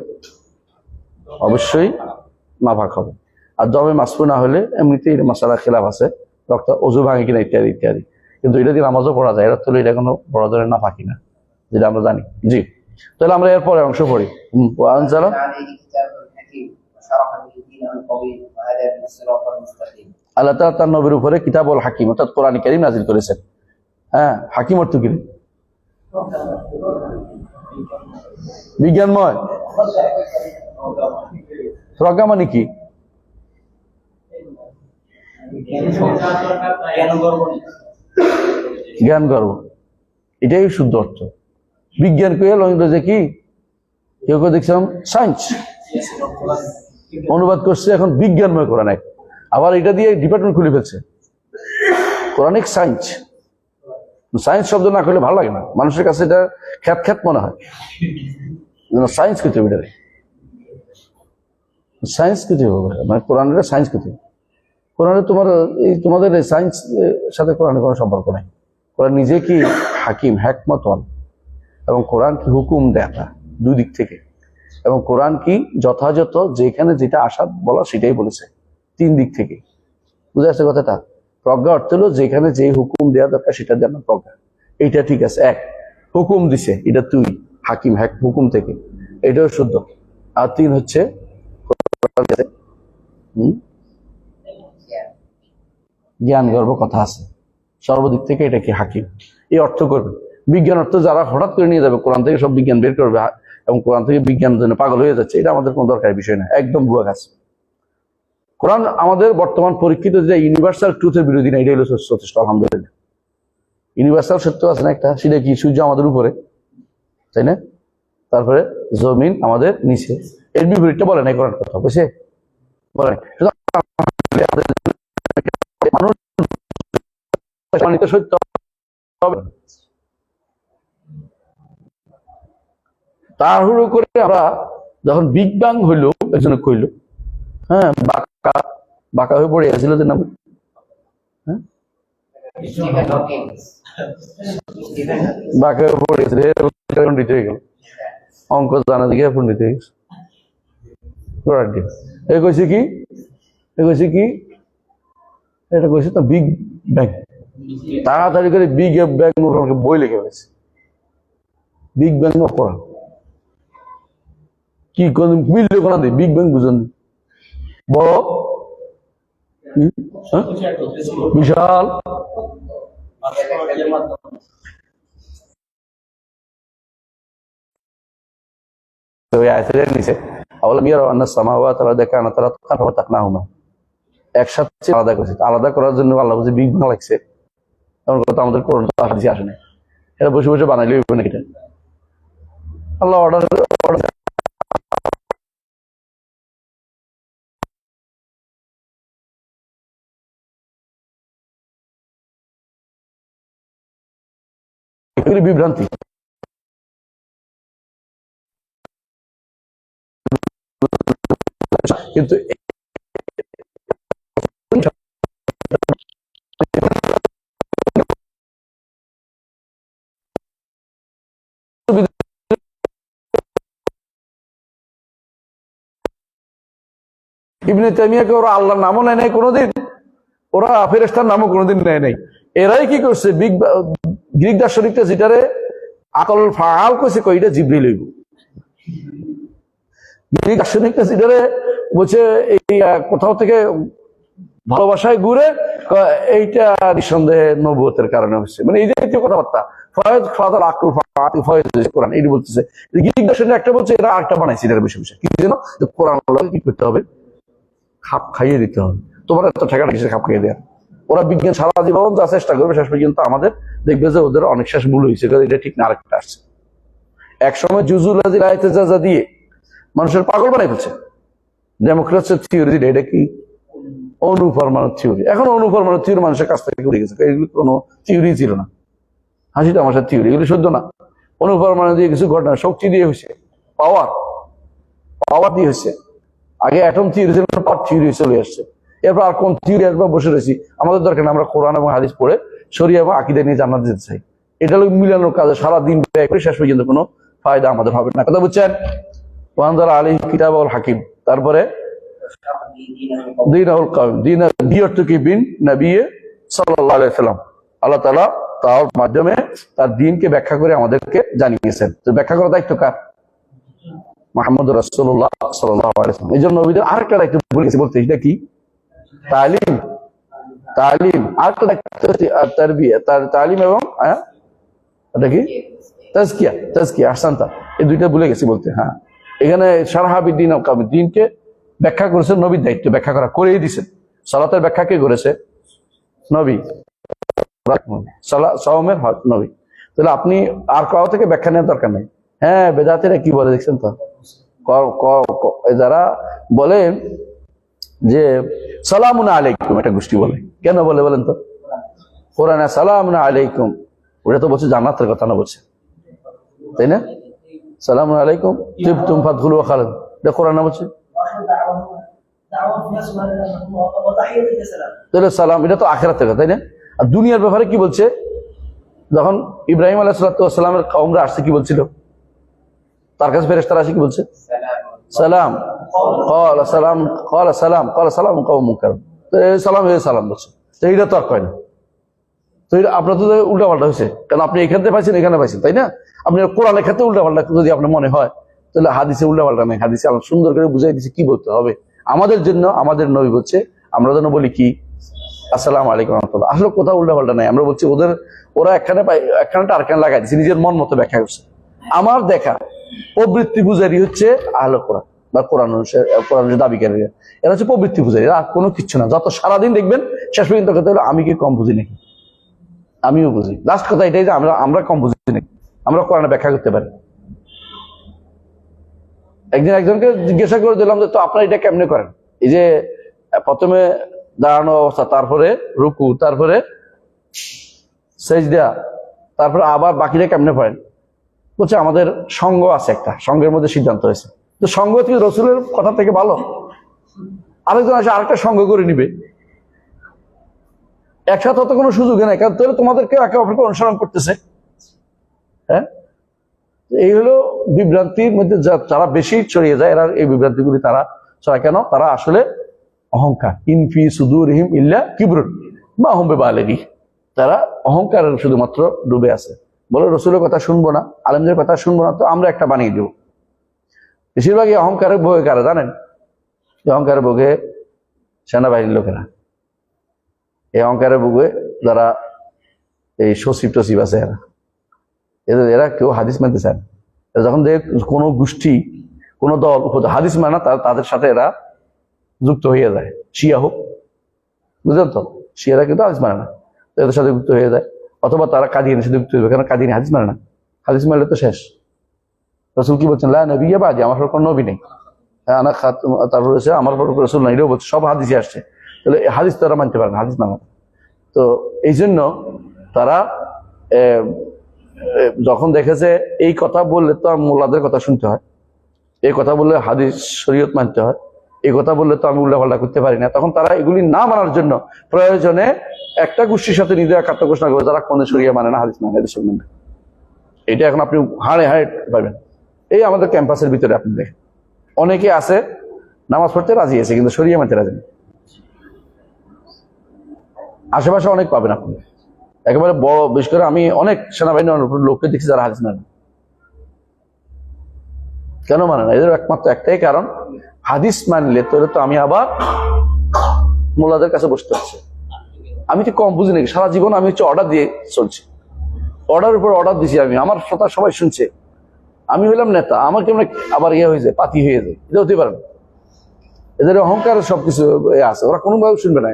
অবশ্যই নাপাক হবে। আর দমে মাসফু না হলে এমনিতেই মাসালা খেলাফ আছে, রক্ত ওযু ভাঙে কিনা ইত্যাদি ইত্যাদি। কিন্তু এটা দিয়ে নামাজও পড়া যায়, এটা তো এটা কোনো বড় ধরনের নাপাকি না, যেটা আমরা জানি। জি, তাহলে আমরা এরপরে অংশ পড়ি। আল্লাহ তাআলা তার নবীর উপরে কিতাবুল হাকিম অর্থাৎ কোরআন কারীম নাযিল করেছেন। হ্যাঁ, হাকিম অর্থ কি? বিজ্ঞানময়। প্রজ্ঞা মানে কি? জ্ঞান গর্ব, এটাই শুদ্ধ অর্থ। বিজ্ঞান কে ইংরেজি কি কেউ কেউ দেখছিলাম সায়েন্স অনুবাদ করছে, এখন বিজ্ঞানময় কোরআন। আবার এটা দিয়ে ডিপার্টমেন্ট খুলে ফেলছে, কোরআনিক সায়েন্স। সায়েন্স শব্দ না করলে ভালো লাগে না, মানুষের কাছে এটা খ্যাত মনে হয়। সায়েন্স কিছু এটারে সায়েন্স কিছু হবে, মানে কোরআনের সায়েন্স কিছু। কোরআনে তোমাদের সায়েন্স সাথে কোরআনের কোনো সম্পর্ক নেই। কোরআন নিজে কি হাকিম, হিকমতওয়ান, এবং কোরআন কি হুকুম দেয়া, দুই দিক থেকে। এবং কোরআন কি যথাযথ যেখানে যেটা আশা বলা সেটাই বলেছে, তিন দিক থেকে। বুঝে আসছে কথাটা? প্রজ্ঞা অর্থ হলো যেখানে যে হুকুম দেওয়া দরকার সেটা দেওয়া না প্রজ্ঞা। এইটা ঠিক আছে, এক হুকুম দিছে, এটা তুই হাকিম, হুকুম থেকে, এটাও শুদ্ধ। আর তিন হচ্ছে জ্ঞান গর্ব কথা আছে, সর্বদিক থেকে এটা কি হাকিম, এই অর্থ করবে। বিজ্ঞান অর্থ যারা হঠাৎ করে নিয়ে যাবে কোরআন থেকে সব বিজ্ঞান বের করবে এবং কোরআন থেকে বিজ্ঞান জন্য পাগল হয়ে যাচ্ছে, এটা আমাদের কোনো দরকারি বিষয় না, একদম ভুয়া কাজ। কোরআন আমাদের বর্তমান পরীক্ষিত যে ইউনিভার্সাল ট্রুথের বিরোধী না, এটা হলো যথেষ্ট। আলহামদুলিল্লাহ, ইউনিভার্সাল সত্য আছে না একটা, সেটা কি সূর্য আমাদের উপরে, তাই না? তারপরে জমিন আমাদের নিচে, এর বিপরীতটা বলে নাই কোরআন কথা, বুঝছে? বলে নাই। মানুষ সত্য হবে, তাড়াহুড়ো করে আমরা যখন বিগ ব্যাং হইলো, একজনে কইলো, হ্যাঁ, বাঁকা বাঁকা হয়ে পড়ে গেছিল যে নাম, হ্যাঁ, বাঁকা হয়ে পড়ে গেছিল, পণ্ডিত হয়ে গেল, অঙ্ক জানা দিকে পণ্ডিত হয়ে গেছে। এ কইছে কি, এ কইছে কি, এটা কইছে তো বিগ ব্যাং। তাড়াতাড়ি করে বিগ ব্যাং বই লিখে ফেলেছে, বিগ ব্যাং অফ কোরআন। কি কোন মিললে কোন দিই বিগ ব্যাং বুঝেন বড় বিশাল নিচে একসাথে আলাদা করছে, আলাদা করার জন্য আল্লাহ বলছে বিগ ব্যাং লাগছে, এমন কথা আমাদের কোরআন হাদিসে আসে না। এটা বসে বসে বানাইলে এটা আল্লাহ অর্ডার। বিভ্রান্তি, কিন্তু ইবনে তাইমিয়াকে ওরা আল্লাহর নামও নেয় নাই কোনোদিন, ওরা ফেরেশতার নামও কোনোদিন নেয় নাই। এরাই কি করছে, গ্রিক দার্শনিকটা যেটারে আকল ফাল কইছে কইটা জিবরিল হইব, গ্রিক দার্শনিকটা যেটারে বলছে এই কোথাও থেকে ভালোবাসায় ঘুরে এইটা নিঃসন্দেহে নবুয়তের কারণে হচ্ছে, মানে এই যে কথাবার্তা ফয়েজ ফাদার আকল ফাতি ফয়েজ কোরআন এই বলতেছে। গ্রিক দার্শনিক একটা বলছে, এরা আরেকটা বানাইছে এটার বেশি বেশি কি যেন কোরআন কি করতে হবে, খাপ খাইয়ে দিতে হবে। তোমার এত ঠেকাটা কিসে খাপ খাইয়ে দেওয়ার? ওরা বিজ্ঞান সারা জীবন যা চেষ্টা করবে, শেষ পর্যন্ত আমাদের দেখবে যে ওদের অনেক শেষ ভুল হয়েছে, এটা ঠিক না, আরেকটা আসছে। একসময় জুজুল হাজির আয়াতে যা দিয়ে মানুষের পাগল বানাই ফেলছে। ডেমোক্রেসির থিওরি, এটা কি অনুপরমাণু থিওরি। এখন অনুপরমাণু থিওরি মানুষের কাছ থেকে উঠে গেছে, এগুলো কোনো থিওরি ছিল না, হাসি তামাশার থিওরি, এগুলো সত্য না। অনুপরমাণু দিয়ে কিছু ঘটনা, শক্তি দিয়ে হয়েছে, পাওয়ার পাওয়ার দিয়ে হয়েছে। আগে অ্যাটম থিওরি ছিল, পাওয়ার থিওরি চলে আসছে। এরপর আর কোন থিওরি আসবে বসে রয়েছি, আমাদের দরকার আমরা কোরআন এবং হাদিস পড়ে শরিয়া এবং আকীদা নিয়ে জান্নাত যেতে চাই। এটা হলো মিলানোর কাজে সারাদিন ব্যয় করে শেষ পর্যন্ত কোনো ফায়দা আমাদের হবে না। কথা বুঝছেন? ওয়ানজালা আলাইহি কিতাব ওয়াল হাকিম, তারপরে দীনাহুল কাওয়িম, দিন বি অর্থ কি বিন নবী সাল্লাল্লাহু আলাইহি সাল্লাম, আল্লাহ তাআলা তার মাধ্যমে তার দ্বীনকে ব্যাখ্যা করে আমাদেরকে জানিয়েছেন। তো ব্যাখ্যা করার দায়িত্ব কার? মুহাম্মদ রাসূলুল্লাহ সাল্লাল্লাহু আলাইহি ওয়াসাল্লাম। এইজন্য নবীদের আরেকটা দায়িত্ব বলেছে, বলতে এটা কি তালিম, তালিম আরেকটা দায়িত্ব তারবিয়া, তালিম এবং এটা কি তাজকিয়া, তাজকিয়া আহসানতা, এই দুইটা ভুলে গেছি বলতে। হ্যাঁ, এখানে শারহাবিদ্দিন আল কামিল, দ্বীনকে ব্যাখ্যা করেছেন নবীর দায়িত্ব, ব্যাখ্যা করা করেই দিছেন। সালাতের ব্যাখ্যা কে করেছে? নবী। সাওমের নবী। তাহলে আপনি আর কারো থেকে ব্যাখ্যা নেওয়ার দরকার নেই। হ্যাঁ, বেদাতিরা কি বলে দেখছেন তো, যারা বলেন যে সালামুন আলাইকুম, এটা গোষ্ঠী বলে, কেন বলে বলেন তো? কোরআনে সালামুন আলাইকুম, ওটা তো বলছে জান্নাতের কথা না, বলছে তাই না? সালামুন আলাইকুম তিবতুম ফাদখুলুহা খালিদিন, এটা কোরআনে বলছে। তাহলে সালাম এটা তো আখিরাতের কথা, তাই না? আর দুনিয়ার ব্যাপারে কি বলছে? যখন ইব্রাহিম আলাইহিস সালামের কওমরা আসছে, কি বলছিল? তার কাছে ফেরেশতারা আসে, কি বলছে? সালাম, ক্বালা সালাম, ক্বালা সালাম, ক্বালা সালাম কওমুন মুনকারুন, সালাম সালাম বলছে। তো এইটা তো আর কয় না। তো আপনার তো উল্টা পাল্টা হয়েছে, কারণ আপনি এখানে পাইছেন, এখানে পাইছেন, তাই না? আপনি কোরআনের ক্ষেত্রে উল্টা পাল্টা যদি আপনার মনে হয়, তাহলে হাদিসে উল্টা পাল্টা নেই। হাদিসে আল্লাহ সুন্দর করে বুঝাই দিচ্ছে কি বলতে হবে আমাদের জন্য। আমাদের নবী বলছে আমরা যেন বলি কি আসসালামু আলাইকুম রাহমাতুল্লাহ। আসলে কোথাও উল্টা পাল্টা নাই, আমরা বলছি ওরা একখানে আরেকখানে লাগাই দিচ্ছে, নিজের মন মতো ব্যাখ্যা করছে। আমার দেখা প্রবৃত্তি পূজারি হচ্ছে আহলে কোরআন বা কোরআন দাবিকারীরা, এরা হচ্ছে প্রবৃত্তি পূজারি, আর কোনো কিচ্ছু না। যত সারাদিন দেখবেন শেষ পর্যন্ত কথা হলো আমি কি কম বুঝি নাকি? আমিও বুঝি। লাস্ট কথা এটাই যে আমরা কম বুঝি নাকি, আমরা কোরআনে ব্যাখ্যা করতে পারি। একদিন একজনকে জিজ্ঞাসা করে দিলাম যে তো আপনারা এটা কেমনে করেন, এই যে প্রথমে দাঁড়ানো অবস্থা, তারপরে রুকু, তারপরে সেজদা, তারপরে আবার বাকিটা কেমনে পড়েন? বলছে আমাদের সঙ্গ আছে, একটা সঙ্গের মধ্যে সিদ্ধান্ত হয়েছে, তো সঙ্গ থেকে রসুলের কথা থেকে ভালো আরেকজন আসে আরেকটা সঙ্গ করে নিবে, একসাথে তো কোনো সুযোগই নাই, কারণ তাহলে তোমাদেরকে একে অপরকে অনুসরণ করতেছে। হ্যাঁ, এই হলো বিভ্রান্তির মধ্যে যারা বেশি ছড়িয়ে যায়, এরা এই বিভ্রান্তিগুলি তারা ছড়া কেন? তারা আসলে অহংকার, ইনফি সুদুরহিম ইল্লা কিবরুন মা হুম বিবালিগি, তারা অহংকারের শুধুমাত্র ডুবে আছে। বলে রসুলের কথা শুনবো না, আলেমদের কথা শুনবো না, তো আমরা একটা বানিয়ে দেবো। বেশিরভাগই অহংকারের ভোগে কারা জানেন? অহংকারের ভোগে সেনাবাহিনীর লোকেরা, এই অহংকারের ভোগে যারা এই সচিব টসিব আছে, এরা কেউ হাদিস মানতে চান। যখন দেখে কোনো গোষ্ঠী কোনো দল হাদিস মানে না, তাদের সাথে এরা যুক্ত হয়ে যায়। শিয়া হোক, বুঝলেন তো, শিয়ারা কিন্তু হাদিস মানে না, এদের সাথে যুক্ত হয়ে যায়। অথবা তারা কাদিয়ানির সাথে যুক্ত হয়ে যায়, কারণ কাদিয়ানি হাদিস মানে না, হাদিস মানলে তো শেষ। রসুল কি বলছেন? লা নবিয়্যা বাদি, আমার কোনো নবী নেই। তারপর হচ্ছে আমার রসুল নাই, এটাও বলছে, সব হাদিসে আসছে। তাহলে হাদিস তারা মানতে পারে না, হাদিস মানে। তো এই জন্য তারা যখন দেখেছে এই কথা বললে তো মোল্লাদের কথা শুনতে হয়, এই কথা বললে হাদিস শরীয়ত মানতে হয়, এই কথা বললে তো আমি উল্টাপাল্টা করতে পারি না, তখন তারা এগুলি না মানার জন্য প্রয়োজনে একটা গোষ্ঠীর সাথে নিজের একাত্ম ঘোষণা করে, যারা কোন শরিয়া মানে না, হাদিস মানে, হাদিস মানে। এটা এখন আপনি হাড়ে হাড়ে পাবেন। এই আমাদের ক্যাম্পাসের ভিতরে আপনি দেখেন অনেকে আছে নামাজ পড়তে রাজি আছে, কিন্তু শরিয়া মানতে রাজি নেই। আশেপাশে অনেক পাবেন আপনি, একেবারে বড়, বিশেষ করে আমি অনেক সেনাবাহিনীর লোককে দেখছি যারা হাদিস মানে না। কেন মানে না? এদের একমাত্র একটাই কারণ, হাদিস মানলে তো আমি আবার মোল্লাদের কাছে বসতে হচ্ছে। আমি তো কম বুঝি নাকি, সারা জীবন আমি হচ্ছে অর্ডার দিয়ে চলছি, অর্ডারের উপর অর্ডার দিছি আমি, আমার কথা সবাই শুনছে, আমি হইলাম নেতা, আমার কেমন আবার ইয়ে হয়ে যায়, পাতি হয়ে যায়। এটা হতে পারে না। এদের অহংকার সবকিছু আছে, ওরা কোনোভাবে শুনবে না।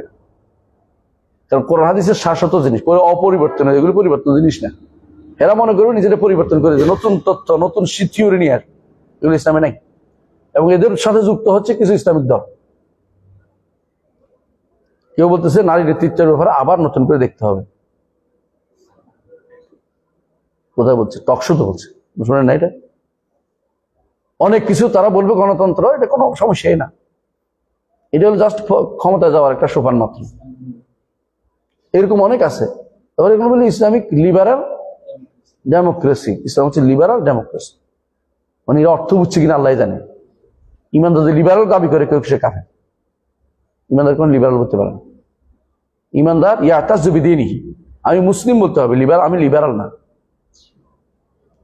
কারণ কোরআন হাদিসের শাশ্বত জিনিস, অপরিবর্তনীয়, এগুলো পরিবর্তন জিনিস না। এরা মনে করবে নিজেরা পরিবর্তন করে, নতুন তথ্য, নতুন থিওরি নিয়ে আসবে, এগুলো ইসলামে নাই। এবং এদের সাথে যুক্ত হচ্ছে কিছু ইসলামিক দল। কেউ বলতেছে নারী নেতৃত্বের ব্যাপারে আবার নতুন করে দেখতে হবে। কোথায় বলছে? টকশোতে বলছে, শুনেন না? এটা অনেক কিছু তারা বলবে গণতন্ত্র, এটা কোনো সমস্যাই না, এটা হলো জাস্ট ক্ষমতা যাওয়ার একটা সোপান মাত্র। এরকম অনেক আছে। এবার এগুলো বলে ইসলামিক লিবারাল ডেমোক্রেসি, ইসলাম হচ্ছে লিবারাল ডেমোক্রেসি। মানে এর অর্থ বুঝছে কিনা আল্লাহ জানে। ইমানদার যদি লিবারাল দাবি করে কেউ, সে কাফের। ইমানদার কোন লিবারাল বলতে পারে না। ইমানদার ইয়াতাজ্জু বিদীনিহি, আমি মুসলিম বলতে হবে, লিবারাল আমি লিবারাল না।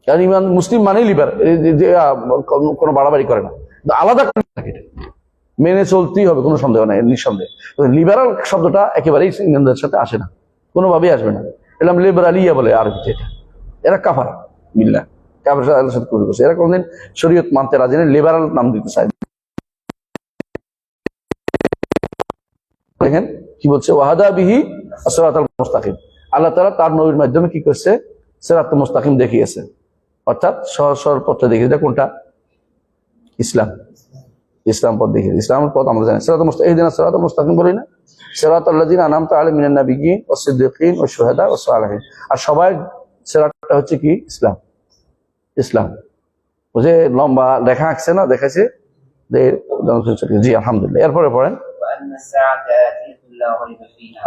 কারণ ইমান মুসলিম মানেই লিবারাল, কোনো বাড়াবাড়ি করে না, আলাদা থাকে, মেনে চলতেই হবে, কোনো সন্দেহ নাই, নিঃসন্দেহ। লিবারাল শব্দটা একেবারেই ইমানদারের সাথে আসে না, কোনোভাবেই আসবে না। এলাম লিবারালিয়া বলে আরবিতে। এটা এরা কাফারা বিল্লাহ, কাফের সাথে কবুল করছে। এরা কোনদিন শরীয়ত মানতে রাজি নেই, লিবারাল নাম দিতে চায়। দেখেন কি বলছে, ওয়াহাদা বিহি আসরাতাল মুস্তাকিম, আল্লাহ তাআলা তার নবীর মাধ্যমে কি করছে? সিরাতুল মুস্তাকিম দেখিয়েছে, অর্থাৎ সরল পথটা দেখিয়েছে। কোনটা? ইসলাম, ইসলাম পথ দেখিয়েছে। ইসলামের পথ আমরা জানি, সিরাতুল মুস্তাকিম, ইহদিনা সিরাতাল মুস্তাকিম বলি না, সিরাতাল লাযিনা আনআমতা আলাইহিম মিনান নাবিয়্যিন ওয়াস সিদ্দীকিন ওয়াশ শুহাদা ওয়াস সালিহিন। আর সবাই সিরাতটা হচ্ছে কি? ইসলাম। ইসলাম বুঝে লম্বা লেখা আঁকছে না, দেখাচ্ছে। জি আলহামদুলিল্লাহ। এরপরে পড়েন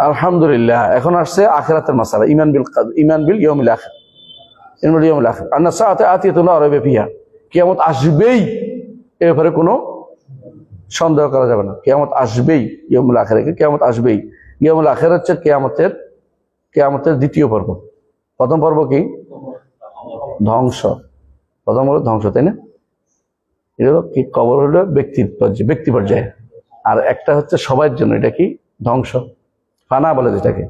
আলহামদুলিল্লাহ। এখন আসছে আখিরাতের মাসালা, ঈমান বিল ইয়াউমিল আখির, ঈমান বিল ইয়াউমিল আখির। আন্না সাআতা আতিয়াতুন লা রাইবা ফিহা, কিয়ামত আসবেই, এ ব্যাপারে কোনো সন্দেহ করা যাবে না। কিয়ামত আসবেই, ইয়াউমুল আখিরে কিয়ামত আসবেই। ইয়াউমুল আখির হচ্ছে কিয়ামতের দ্বিতীয় পর্ব। প্রথম পর্ব কি? ধ্বংস। প্রথম হলো ধ্বংস, তাই না? এটা হলো কি? কবর হলো ব্যক্তি পর্যায়ে, আর একটা হচ্ছে সবার জন্য, এটা কি? ধ্বংস, ফানা বলে যেটাকে।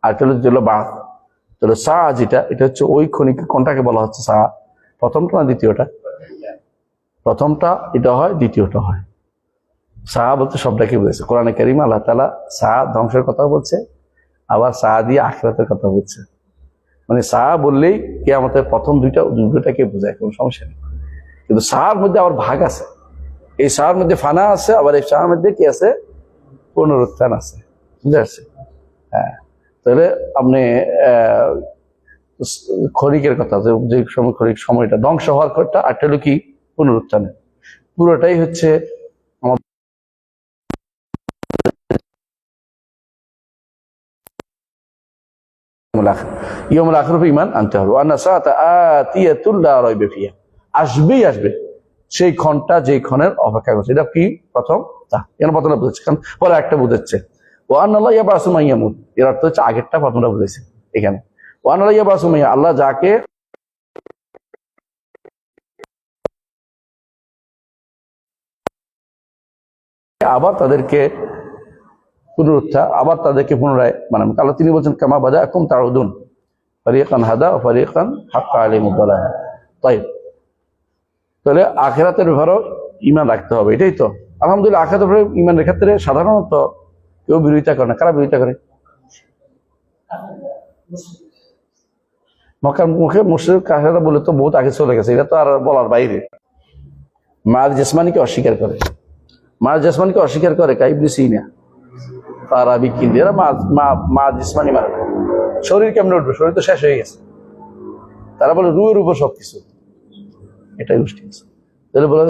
আর এটা হলো বাস, তাহলে সা যেটা, এটা হচ্ছে ওই ক্ষণিক। কোনটাকে বলা হচ্ছে সা? প্রথমটা না দ্বিতীয়টা? প্রথমটা এটা হয়, দ্বিতীয়টা হয়। সা বলতে সবটাকে বুঝেছে কোরআনে কারিমে। আল্লাহ তাআলা সা ধ্বংসের কথা বলছে, আবার সা দিয়ে আখিরাতের কথা বলছে। মানে সা বললেই কিয়ামতের প্রথম দুইটাকে বোঝায়, কোনো সমস্যা নেই। কিন্তু সার মধ্যে আবার ভাগ আছে, এই সার মধ্যে ফানা আছে, আবার এই সার মধ্যে কি আছে? পুনরুত্থান আছে, বুঝতে পারছি? হ্যাঁ, তাহলে আপনি ক্ষণিকের কথা, যে সময় ক্ষণিক সময়টা ধ্বংস হওয়ার কথা, আর একটা হলো কি পুনরুত্থানে। পুরোটাই হচ্ছে ইয়মুল আখির উপর ঈমান আনতে হবে। ওয়া নাসাতা আতিয়াতুল লা রাইবা ফিহা, আসবেই আসবে সেই ক্ষণটা যে ক্ষণের অপেক্ষা করছে। এটা কি প্রথম তা এখানে প্রথমটা বুঝেছে, কারণ পরে একটা বুঝাচ্ছে ওয়া আন্নাল্লাহ ইয়াবআসু মান ইয়ামুত, এর অর্থ হচ্ছে আগেরটা প্রথমটা বুঝেছে এখানে। ওয়া আন্নাল্লাহ ইয়াবআসু মান, আল্লাহ যাকে আবার তাদেরকে আবার তাদেরকে পুনরায় বানাবেন। আল্লাহ তিনি বলছেন কামা বাদাআকুম তাউদুন ফারিকান হাদা ওয়া ফারিকান হাক্কা আলাইহিমুদ দালালা। তাই তাহলে আখিরাতের ব্যাপারেও ঈমান রাখতে হবে, এটাই তো। আলহামদুলিল্লাহ, আখিরাতের ব্যাপারে ঈমানের ক্ষেত্রে সাধারণত কেউ বিরোধিতা করে না। কারা বিরোধিতা করে? মক্কার মুখে মুশরিক কাফেররা বলে তো বহুত আগে চলে গেছে, এটা তো আর বলার বাইরে। মার জেসমানিকে অস্বীকার করে, মার জেসমানিকে অস্বীকার করে ইবনে সিনা, ফারাবি, কিন্তু এরা মা জিসমানি মানে শরীর কেমনে উঠবে, শরীর তো শেষ হয়ে গেছে। তারা বলে রুহের উপর সবকিছু, এটাই গোষ্ঠী আছে। তাহলে বলে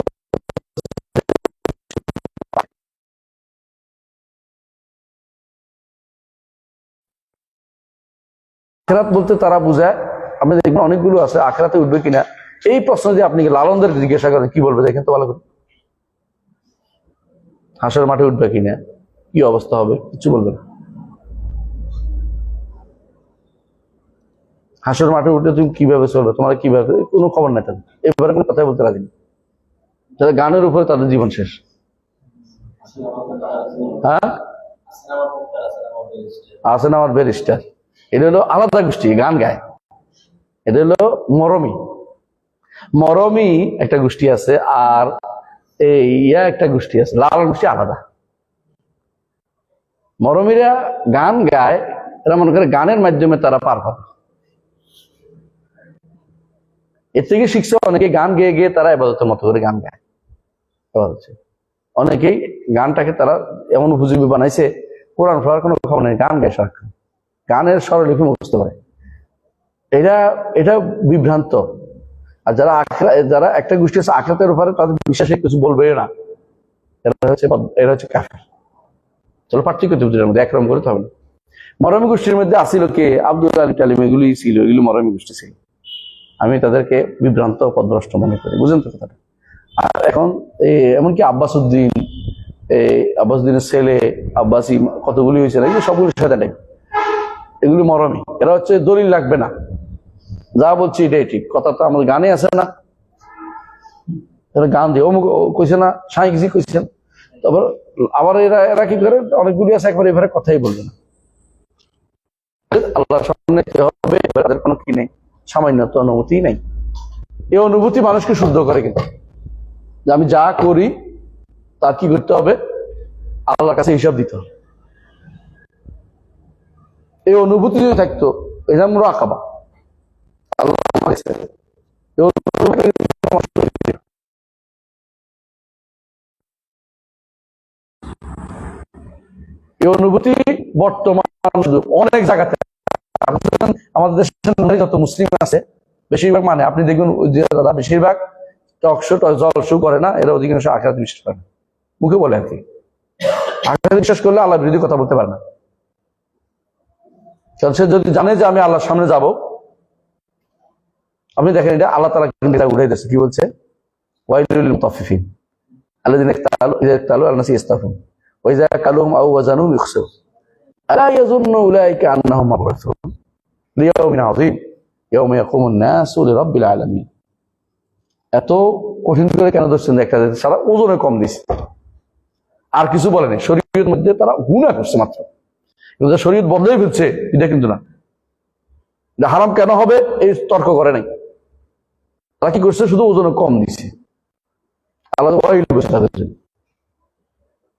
আখিরাত বলতে তারা বুঝায়, আপনি দেখবেন অনেকগুলো আছে আখিরাতে উঠবে কিনা, এই প্রশ্ন যে আপনি লালনদের জিজ্ঞাসা করেন কি বলবে দেখেন তো ভালো করে, হাসরের মাঠে উঠবে কিনা, কি অবস্থা হবে, কিছু বলবে না। হাসরের মাঠে উঠলে তুমি কিভাবে চলবে, তোমার কিভাবে, কোনো খবর নাই তাদের, এবারে কোনো কথাই বলতে রাজি না। তাদের গানের উপরে তাদের জীবন শেষ। হ্যাঁ, আছেন আমার ব্যারিস্টার, এটা হলো আলাদা গোষ্ঠী, গান গায়। এটা হলো মরমী, মরমী একটা গোষ্ঠী আছে, আর এই একটা গোষ্ঠী আছে, লালন গোষ্ঠী আলাদা। মরমীরা গান গায়, এরা মনে করে গানের মাধ্যমে তারা পার পাবে। এর থেকে শিখছে অনেকে, গান গেয়ে গিয়ে তারা ইবাদতের মতো করে গান গায়। অনেকেই গানটাকে তারা এমন উপযোগী বানাইছে, কোরআন পড়ার কোনো খবর নেই, গান গায় সারাক্ষণ, গানের স্বরলিপি মুখস্থ করে। এটা বিভ্রান্ত। আর যারা একটা গোষ্ঠী আছে আখিরাতের উপরে, তাদের বিশ্বাসে কিছু বলবে না, এরা হচ্ছে কাফের। চলো পার্থক্য দুটোর মধ্যে একরকম করে তো হবে না। মরমী গোষ্ঠীর মধ্যে আসিল কে, আব্দুল আলী টালিম, এগুলি ছিল, এগুলো মরমী গোষ্ঠী ছিল। আমি তাদেরকে বিভ্রান্ত পদভ্রষ্ট মনে করি, বুঝলেন তো কথাটা। আর এখন এমনকি আব্বাসউদ্দিনের ছেলে আব্বাসী কতগুলি হয়েছে, এগুলো সবগুলির সাথে নেই, এগুলি মরমী। এরা হচ্ছে দলিল লাগবে না, যা বলছি এটাই ঠিক, কথা তো আমাদের গানে আছে না, গান দিয়ে অমুক কইছে না, সাইকজি কইছেন। তারপর আবার এরা কি করে, অনেকগুলি আছে একবার এবারে কথাই বলবে না, আল্লাহর সামনে হবে, এদের কোনো কি নেই, সামান্য তো অনুমতি নাই। এই অনুভূতি মানুষকে শুদ্ধ করে, কিন্তু যে আমি যা করি তার কি করতে হবে, আল্লাহর কাছে হিসাব দিতে হবে। এই অনুভূতি যদি থাকতো, এটা মুরাকাবা, এই অনুভূতি বর্তমান অনেক জায়গাতে, আমাদের দেশের যত মুসলিম আছে বেশিরভাগ, মানে আপনি দেখুন দাদা, বেশিরভাগ টক শো জল শো করে না, এরা অধিকাংশ আখিরাত বিশ্বাস করে না, মুখে বলে আর কি। আখিরাত বিশ্বাস করলে আল্লাহ বিরোধী কথা বলতে পারে না। সে যদি জানে যে আমি আল্লাহর সামনে যাব, আপনি দেখেন এটা আল্লাহ তাআলা কিন্তু উঠাই দিয়েছে, কি বলছে, ওয়াইলুল মুতাফফিফিন আল্লাযিনা ইক্তালু আলা নাসি ইস্তাফুন ওয়া ইযা কালুহুম আও ওয়াজানুহুম ইখসিরুন আলা ইয়াযুন্নু উলাইকা আন্নাহুম মাবউসুন লিয়াউমিন আযীম ইয়াউমা ইয়াকুমুন নাসু লিরাব্বিল আলামিন। এত কঠিন করে কেন ধরছেন, একটা সারা ওজনে কম দিছে, আর কিছু বলেনি। শরীয়তের মধ্যে তারা গুনাহ করছে মাত্র, কিন্তু শরীয়ত বদলাই ফেলছে এটা কিন্তু না। হারাম কেন হবে এই তর্ক করে নাই, তারা কি করছে, শুধু ওজনে কম দিছে। আল্লাহ ওয়াইল বসে তাদের,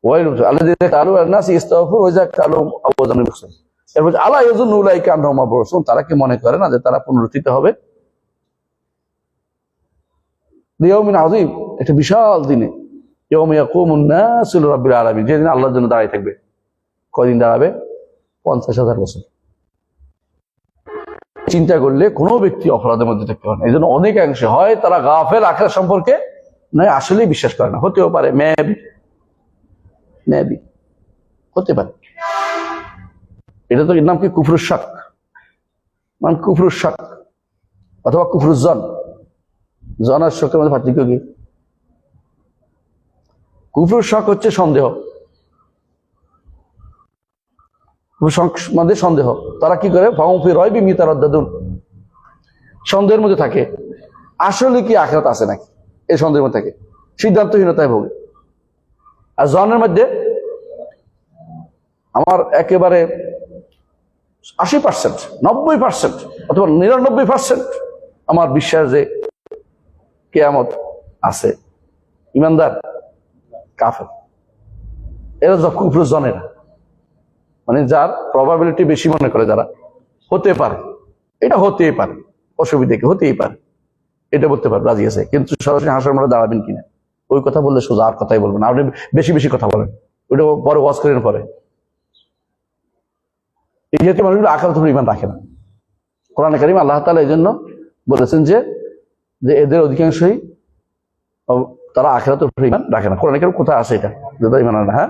ওয়াইল আল্লাযিনা কালু আলা নাসি ইস্তাগফিরু ওয়া ইযা কালুহুম আও ওয়াজানুহুম ইখসিরুন। এরপর আলা ইয়াযুন্নু উলাইকা আন্নাহুম মাবউসুন, তারা কি মনে করে না যে তারা পুনরুত্থিত হবে লিয়াউমিন আযীম, একটা বিশাল দিনে, ইয়াউমা ইয়াকুমুন নাসু লিরাব্বিল আলামিন, যেদিন আল্লাহর জন্য দাঁড়িয়ে থাকবে। কয়দিন দাঁড়াবে? 50,000 বছর। চিন্তা করলে কোনো ব্যক্তি অপরাধের মধ্যে থাকতে পারে না। এই জন্য অনেকাংশে হয় তারা গাফেল আখিরাত সম্পর্কে নয়, আসলেই বিশ্বাস করে না। হতেও পারে, মেবি হতে পারে। এটা তো এর নাম কি? কুফরুশ শাক, মানে কুফরুশ শাক অথবা কুফরুজ জন। জন আর শকের মধ্যে পার্থক্য কি? কুফরুশ শাক হচ্ছে সন্দেহ, মধ্যে সন্দেহ। তারা কি করে? ফাউফি রয়বি মিতারাদ্দাদুন, সন্দেহের মধ্যে থাকে আসলে কি আখিরাত আছে নাকি, এই সন্দেহের মধ্যে থাকে, সিদ্ধান্তহীনতায় ভোগে। আর জনের মধ্যে আমার একেবারে 80%, 90% অথবা 99% আমার বিশ্বাস যে কিয়ামত আছে। ইমানদার কাফের, এরা কুফরুজ জনেরা, মানে যার প্রবাবিলিটি বেশি মনে করে, যারা হতে পারে, এটা হতেই পারে, অসুবিধা কি, হতেই পারে, এটা বলতে পারে, রাজি আছে। কিন্তু সরাসরি হাসর মারা দাঁড়াবেন কিনা, ওই কথা বললে সোজা আর কথাই বলবেন। আপনি বেশি বেশি কথা বলেন, ওইটা পরে ওয়াজ করেন পরে। এই জাতীয় মানুষগুলো আখিরাতের উপর ঈমান রাখে না। কোরআনে কারীমে আল্লাহ তাআলা এই জন্য বলেছেন যে এদের অধিকাংশই তারা আখিরাতের উপর ঈমান রাখে না। কোরআনে কারীমে কোথায় আছে এটা যে তারা ঈমান আনে না? হ্যাঁ,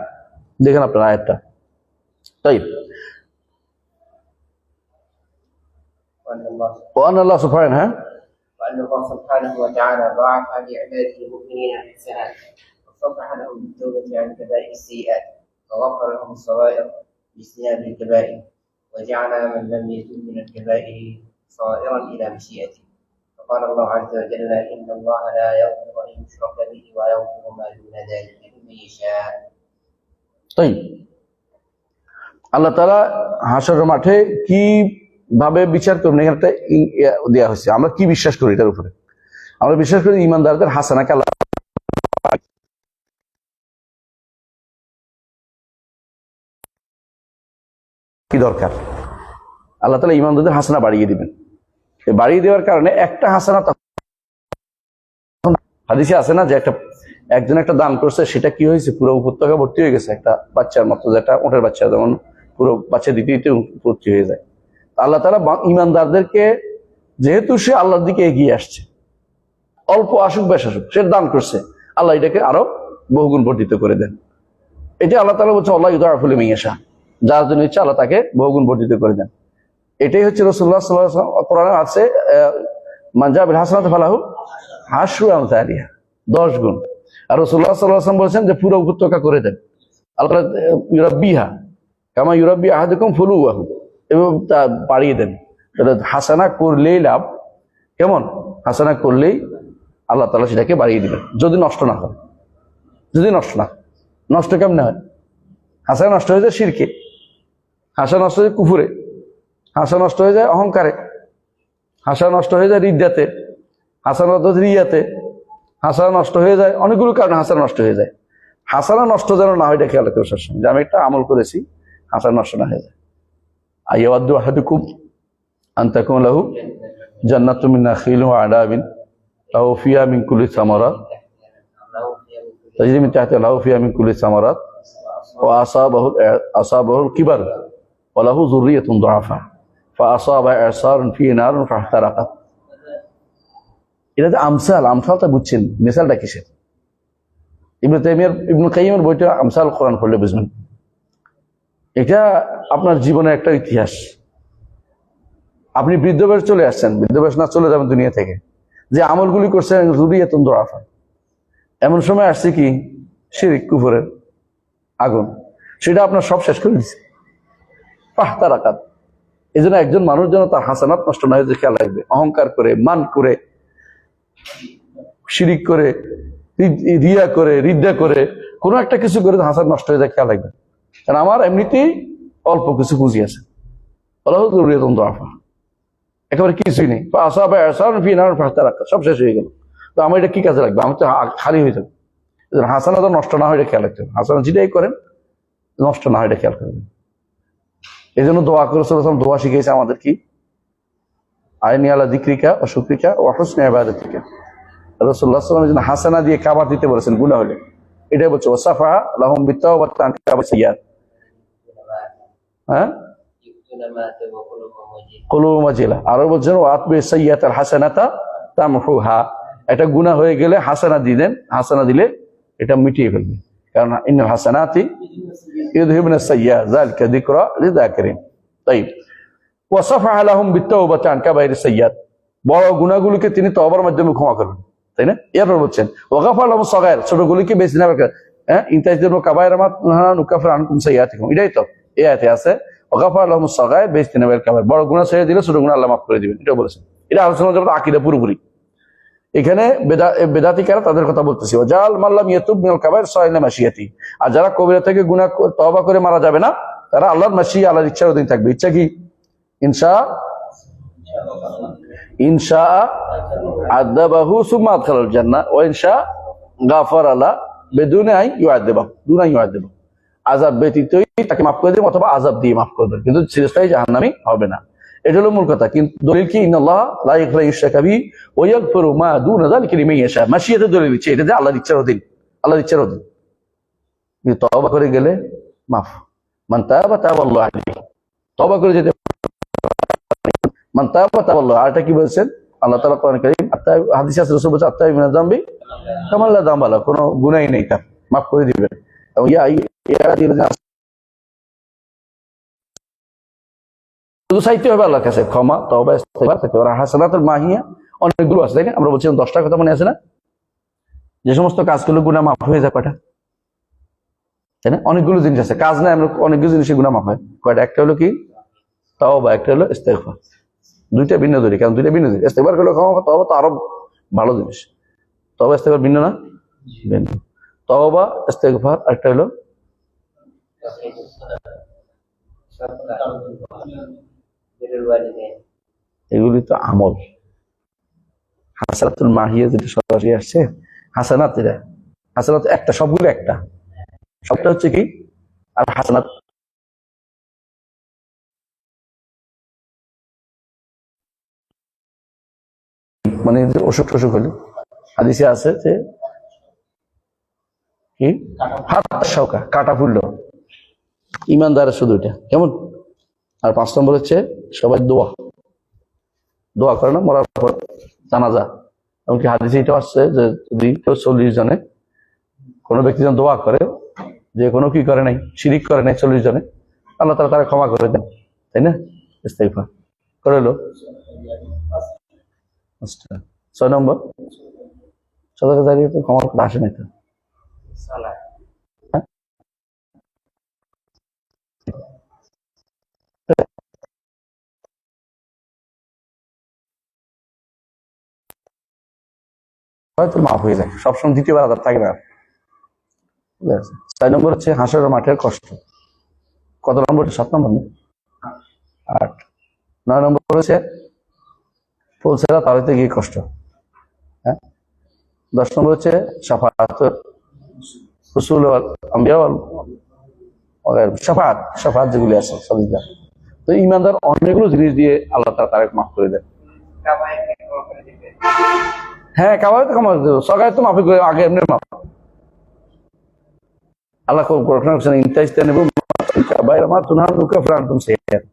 দেখেন আপনার আয়াতটা। তাই وأن الله سبحانه وأن الله سبحانه وتعالى ضاعف لعباده المؤمنين الحسنات وصفح لهم بالتوبة عن كبائر السيئات وغفر لهم الصغائر باجتناب الكبائر وجعل من لم يتب من الكبائر صائرا إلى مشيئته. فقال الله عز وجل: إن الله لا يغفر أن يشرك به ويغفر ما دون ذلك لمن يشاء. طيب আল্লাহ তাআলা হাসরের মাঠে কি ভাবে বিচার করবেন এখানে দেওয়া হয়েছে। আমরা কি বিশ্বাস করি এটার উপরে? আমরা বিশ্বাস করি ঈমানদারদের হাসানাকে আল্লাহ কি দরকার, আল্লাহ তাআলা ঈমানদারদের হাসানা বাড়িয়ে দিবেন। এই বাড়িয়ে দেওয়ার কারণে একটা হাসানা, হাদিসে আছে না যে একজন একটা দান করছে, সেটা কি হয়েছে, পুরো উপত্যকা ভর্তি হয়ে গেছে একটা বাচ্চার মতো, যেটা ওটের বাচ্চা, যেমন পুরো বাচ্চা দিতে দিতে ভর্তি হয়ে যায়। আল্লাহ তাআলা ঈমানদারদেরকে, যেহেতু সে আল্লাহর দিকে এগিয়ে আসছে, অল্প আসুক বেশ আসুক, সে দান করছে, আল্লাহ এটাকে আরো বহুগুণ বর্ধিত করে দেন। এটা আল্লাহ তাআলা বলছে আল্লাহ ইউদাইফু লিমান ইয়াশা, যার জন্য ইচ্ছা আল্লাহ তাকে বহুগুণ বর্ধিত করে দেন। এটাই হচ্ছে রাসূলুল্লাহ সাল্লাল্লাহু আলাইহি ওয়াসাল্লাম কোরআনে আছে, মান জা বিল হাসানাতি ফালাহু আশরু আমসালিহা, 10 গুণ। আর রাসূলুল্লাহ সাল্লাল্লাহু আলাইহি ওয়াসাল্লাম বলেছেন যে পুরো উপত্যকা করে দেন। আল্লাহ ইউরাব্বিহা কামা ইউরাব্বি আহাদুকুম ফুলুহু, এবং তা বাড়িয়ে দেন। হাসানা করলেই লাভ, কেমন? হাসানা করলেই আল্লাহ তাআলা সেটাকে বাড়িয়ে দিবেন, যদি নষ্ট না হয়। যদি নষ্ট কেমনে হয়? হাসানা নষ্ট হয়ে যায় শিরকে, হাসানা নষ্ট হয়ে যায় কুফুরে, হাসানা নষ্ট হয়ে যায় অহংকারে, হাসানা নষ্ট হয়ে যায় রিদ্দাতে, হাসানা নষ্ট হয়ে যায় রিয়াতে, হাসানা নষ্ট হয়ে যায় অনেকগুলো কারণে, হাসানা নষ্ট হয়ে যায়। হাসানা নষ্ট যেন না হয় এটা খেয়াল রাখতে হবে সবসময়, যে আমি একটা আমল করেছি, হাসানা নষ্ট না হয়ে যায়। আইয়াওয়াদু আহাদুকুম আন তাকুনা লাহু জান্নাতুম মিন নাখিলিন ওয়া আনাবিন লাহু ফিহা মিন কুল্লি সামারাত তাজরি মিন তাহতিহা লাহু ফিহা মিন কুল্লি সামারাত ওয়া আসাবাহুল কিবার ওয়া লাহু যুররিয়াতুন দুআফা ফাআসাবা ইরসারুন ফি নারুন ফাহতারাকাত। এটা যে আমসালটা বুঝছেন, মিসালটা কিসের? ইবনে কাইয়িমের বইটা আমসাল কোরআন পড়লে বুঝবেন। এটা আপনার জীবনের একটা ইতিহাস। আপনি বৃদ্ধ বয়স চলে আসছেন, বৃদ্ধ বয়স না চলে যাবেন দুনিয়া থেকে, যে আমলগুলি করছেন যুররিয়াতুন দুআফা, এমন সময় আসছে কি শিরক কুফরের আগুন, সেটা আপনার সব শেষ করে দিচ্ছে, ফাহতারাকাত। এই জন্য একজন মানুষ যেন তার হাসানাত নষ্ট না হয়ে, যে খেয়াল রাখবে। অহংকার করে, মান করে, শিরিক করে, রিয়া করে, রিদ্দা করে, কোনো একটা কিছু করে হাসান নষ্ট হয়ে যায়, খেয়াল রাখবে। কারণ আমার এমনিতেই অল্প কিছু পুঁজি আছে, একেবারে কিছুই নেই, সব শেষ হয়ে গেল, তো আমার এটা কি কাজে লাগবে? আমি তো খালি হয়ে যাবো। হাসানা তো নষ্ট না হয় এটা খেয়াল রাখতে হবে। হাসানা যেটাই করেন নষ্ট না হয় এটা খেয়াল করবেন। এই জন্য দোয়া করে দোয়া শিখিয়েছে আমাদের কি, আইনি আলা যিকরিকা ওয়া শুকরিকা ওয়া হুসনি ইবাদাতিকা। রাসূলুল্লাহ সাল্লাল্লাহু আলাইহি ওয়াসাল্লাম হাসানা দিয়ে খাবার দিতে বলেছেন গুনাহ হলে, এটাই বলছে ওয়াসাফা লাহুম বিত্তাওবাতি আন কাবাসিয়াত। হ্যাঁ, مات وقلوبهم وجيل কুলুবুহুম ওয়াজিলা। আরো বলছেন ওয়াতবি সাইয়্যাতাল হাসানাতা তামহুহা, এটা গুনাহ হয়ে গেলে হাসানা দিলেন, হাসানা দিলে এটা মিটিয়ে ফেলবে, কারণ ইন্নাল হাসানাতি ইউযহিবুনাস সাইয়্যাত যালিকা যিকরা লিযাকিরিন। তাইব ওয়াসাফাহা লাহুম বিত্তাওবাতি আন কাবাইরিস সাইয়্যাত, বড় গুনাহগুলোকে তিনি তওবার মাধ্যমে ক্ষমা করবেন, তাই না? এরপর বলছেন ওয়াগাফার লাহুম সাগায়ের, ছোটগুলোকে বেশি না রাখেন। ইনতাজদিরু কাবায়েরা মা নুকাফির আনকুম সাইয়্যাতিকুম, এটাই তো এই আয়াতে আছে ওয়াগাফার লাহুম সাগায়ের বেশি না কাবায়ের, বড় গুনাহ ছেড়ে দিলে ছোট গুনাহ আল্লাহ মাফ করে দিবেন, এটা বলেছেন। এটা আলোচনা জগৎ আকীদা পুরোপুরি। এখানে বেদাতিকারা তাদের কথা বলতেছি, ওয়াজাল মাল্লাম ইয়াতুব মিনাল কাবায়ের সাইনা মাশিয়াতি, আর যারা কবিরা থেকে গুনাহ তওবা করে মারা যাবে না, তারা আল্লাহর মাশিয়া, আল্লাহর ইচ্ছার অধীন থাকবে। ইচ্ছা কি? ইনশা আযাবাহু সুম্মা আদখালাল জান্নাহ ওয়া ইনশা গাফারা লা বিদুনি আন ইউআযাবাহু দুনা ইউআযাবাহু, আযাব ব্যতীতই তাকে মাফ করে দিবেন অথবা আযাব দিয়ে মাফ করবেন, কিন্তু চিরস্থায়ী জাহান্নামী হবে না। এটা হলো মূল কথা। কিন্তু দলিল কি? ইন্নাল্লাহ লা ইয়াগফিরু ইউশরাকা বিহি ওয়া ইয়াগফিরু মা দুনা যালিকা লিমান ইয়াশা, মাশিয়াতের দলিল দিচ্ছে, এটা যে আল্লাহর ইচ্ছার অধীন, আল্লাহর ইচ্ছার অধীন। কিন্তু তওবা করে গেলে মাফ। মান তাবা তাবাল্লাহু আলাইহি, তওবা করে যেতে মান তাবা তাবাল্লাহু, আর এটা কি বলছেন আল্লাহ তাআলা কোরআন কারীম, হাদিসে আছে রাসূল বলেছেন আত্তাইবু মিনাজ যামবি কামা লা যামবা লাহু, কোনো গুনাহই নেই তার, মাফ করে দিবেন। এবং শুধু চাইতে হবে আল্লাহর কাছে ক্ষমা, তওবা, ইস্তিগফার থাকতে পারে। হাসানাতুল মাহিয়া অনেকগুলো আছে, তাই না? আমরা বলছিলাম 10টা কথা মনে আছে না, যে সমস্ত কাজগুলো গুনাহ মাফ হয়ে যায়, কয়টা, তাই না? অনেকগুলো জিনিস আছে, কাজ না আমরা অনেকগুলো জিনিসের গুনাহ মাফ হয়, কয়টা? একটা হলো কি তওবা, একটা হলো ইস্তিগফার, দুইটা ভিন্ন ধরি, কারণ দুইটা ভিন্ন জিনিস। ইস্তিগফার করলে ক্ষমা, তওবা তো আরো ভালো জিনিস। তওবা ইস্তিগফার ভিন্ন না? ভিন্ন। তওবা ইস্তিগফার একটা হলো এগুলি তো আমল। হাসানাতুল মাহিয়া যেটা সরাসরি আসছে, হাসানাত, এটা হাসানাত একটা, সবগুলো একটা, সবটা হচ্ছে কি আর হাসানাত মানে অসুখ টসুখ হলে হাদিসে আছে যে কি হাত শৌকা, কাটা ফুললো, ইমানদারের শুধু এটা, কেমন? আর 5 নম্বর হচ্ছে সবাই দোয়া, দোয়া করে না মরার পর জানাজা। এমনকি হাদিসে এটা আসছে যে যদি কেউ 40 জনে কোনো ব্যক্তি যেন দোয়া করে, যে কোনো কি করে নাই, শিরিক করে নাই 40 জনে, আল্লাহ তাআলা তারা ক্ষমা করে দেন, তাই না? ইস্তিগফার করে লো। 6 নম্বর সদাকা জারিয়া, তো ক্ষমা করতে আসে নাই তো, হয়তো মাফ হয়ে যায়, সবসময় দ্বিতীয়বার আদাব থাকে না। 6 নম্বর হচ্ছে হাসরের মাঠের কষ্ট। কত নম্বর? 7 নম্বর না 8। 9 নম্বর হচ্ছে ফুলসেরা তাড়াতে গিয়ে কষ্ট। হ্যাঁ। 10 নম্বর হচ্ছে শাফাআত রাসূল ওয়াল আম্বিয়া ওয়াল শাফাআত যেগুলি আছে সবগুলা। তো ইমানদার অনেকগুলো জিনিস দিয়ে আল্লাহ তাআলা তাকে মাফ করে দেন। হ্যাঁ, কাবায়ের তো ক্ষমা করে দেব, সগায়ের তো মাফ করে আগে এমনি মাফ। আল্লাহ কোরআনে বলেছেন ইনতাজতানিবু কাবায়েরা মা তুনহা নুকাফির আনকুম সাইয়্যাত।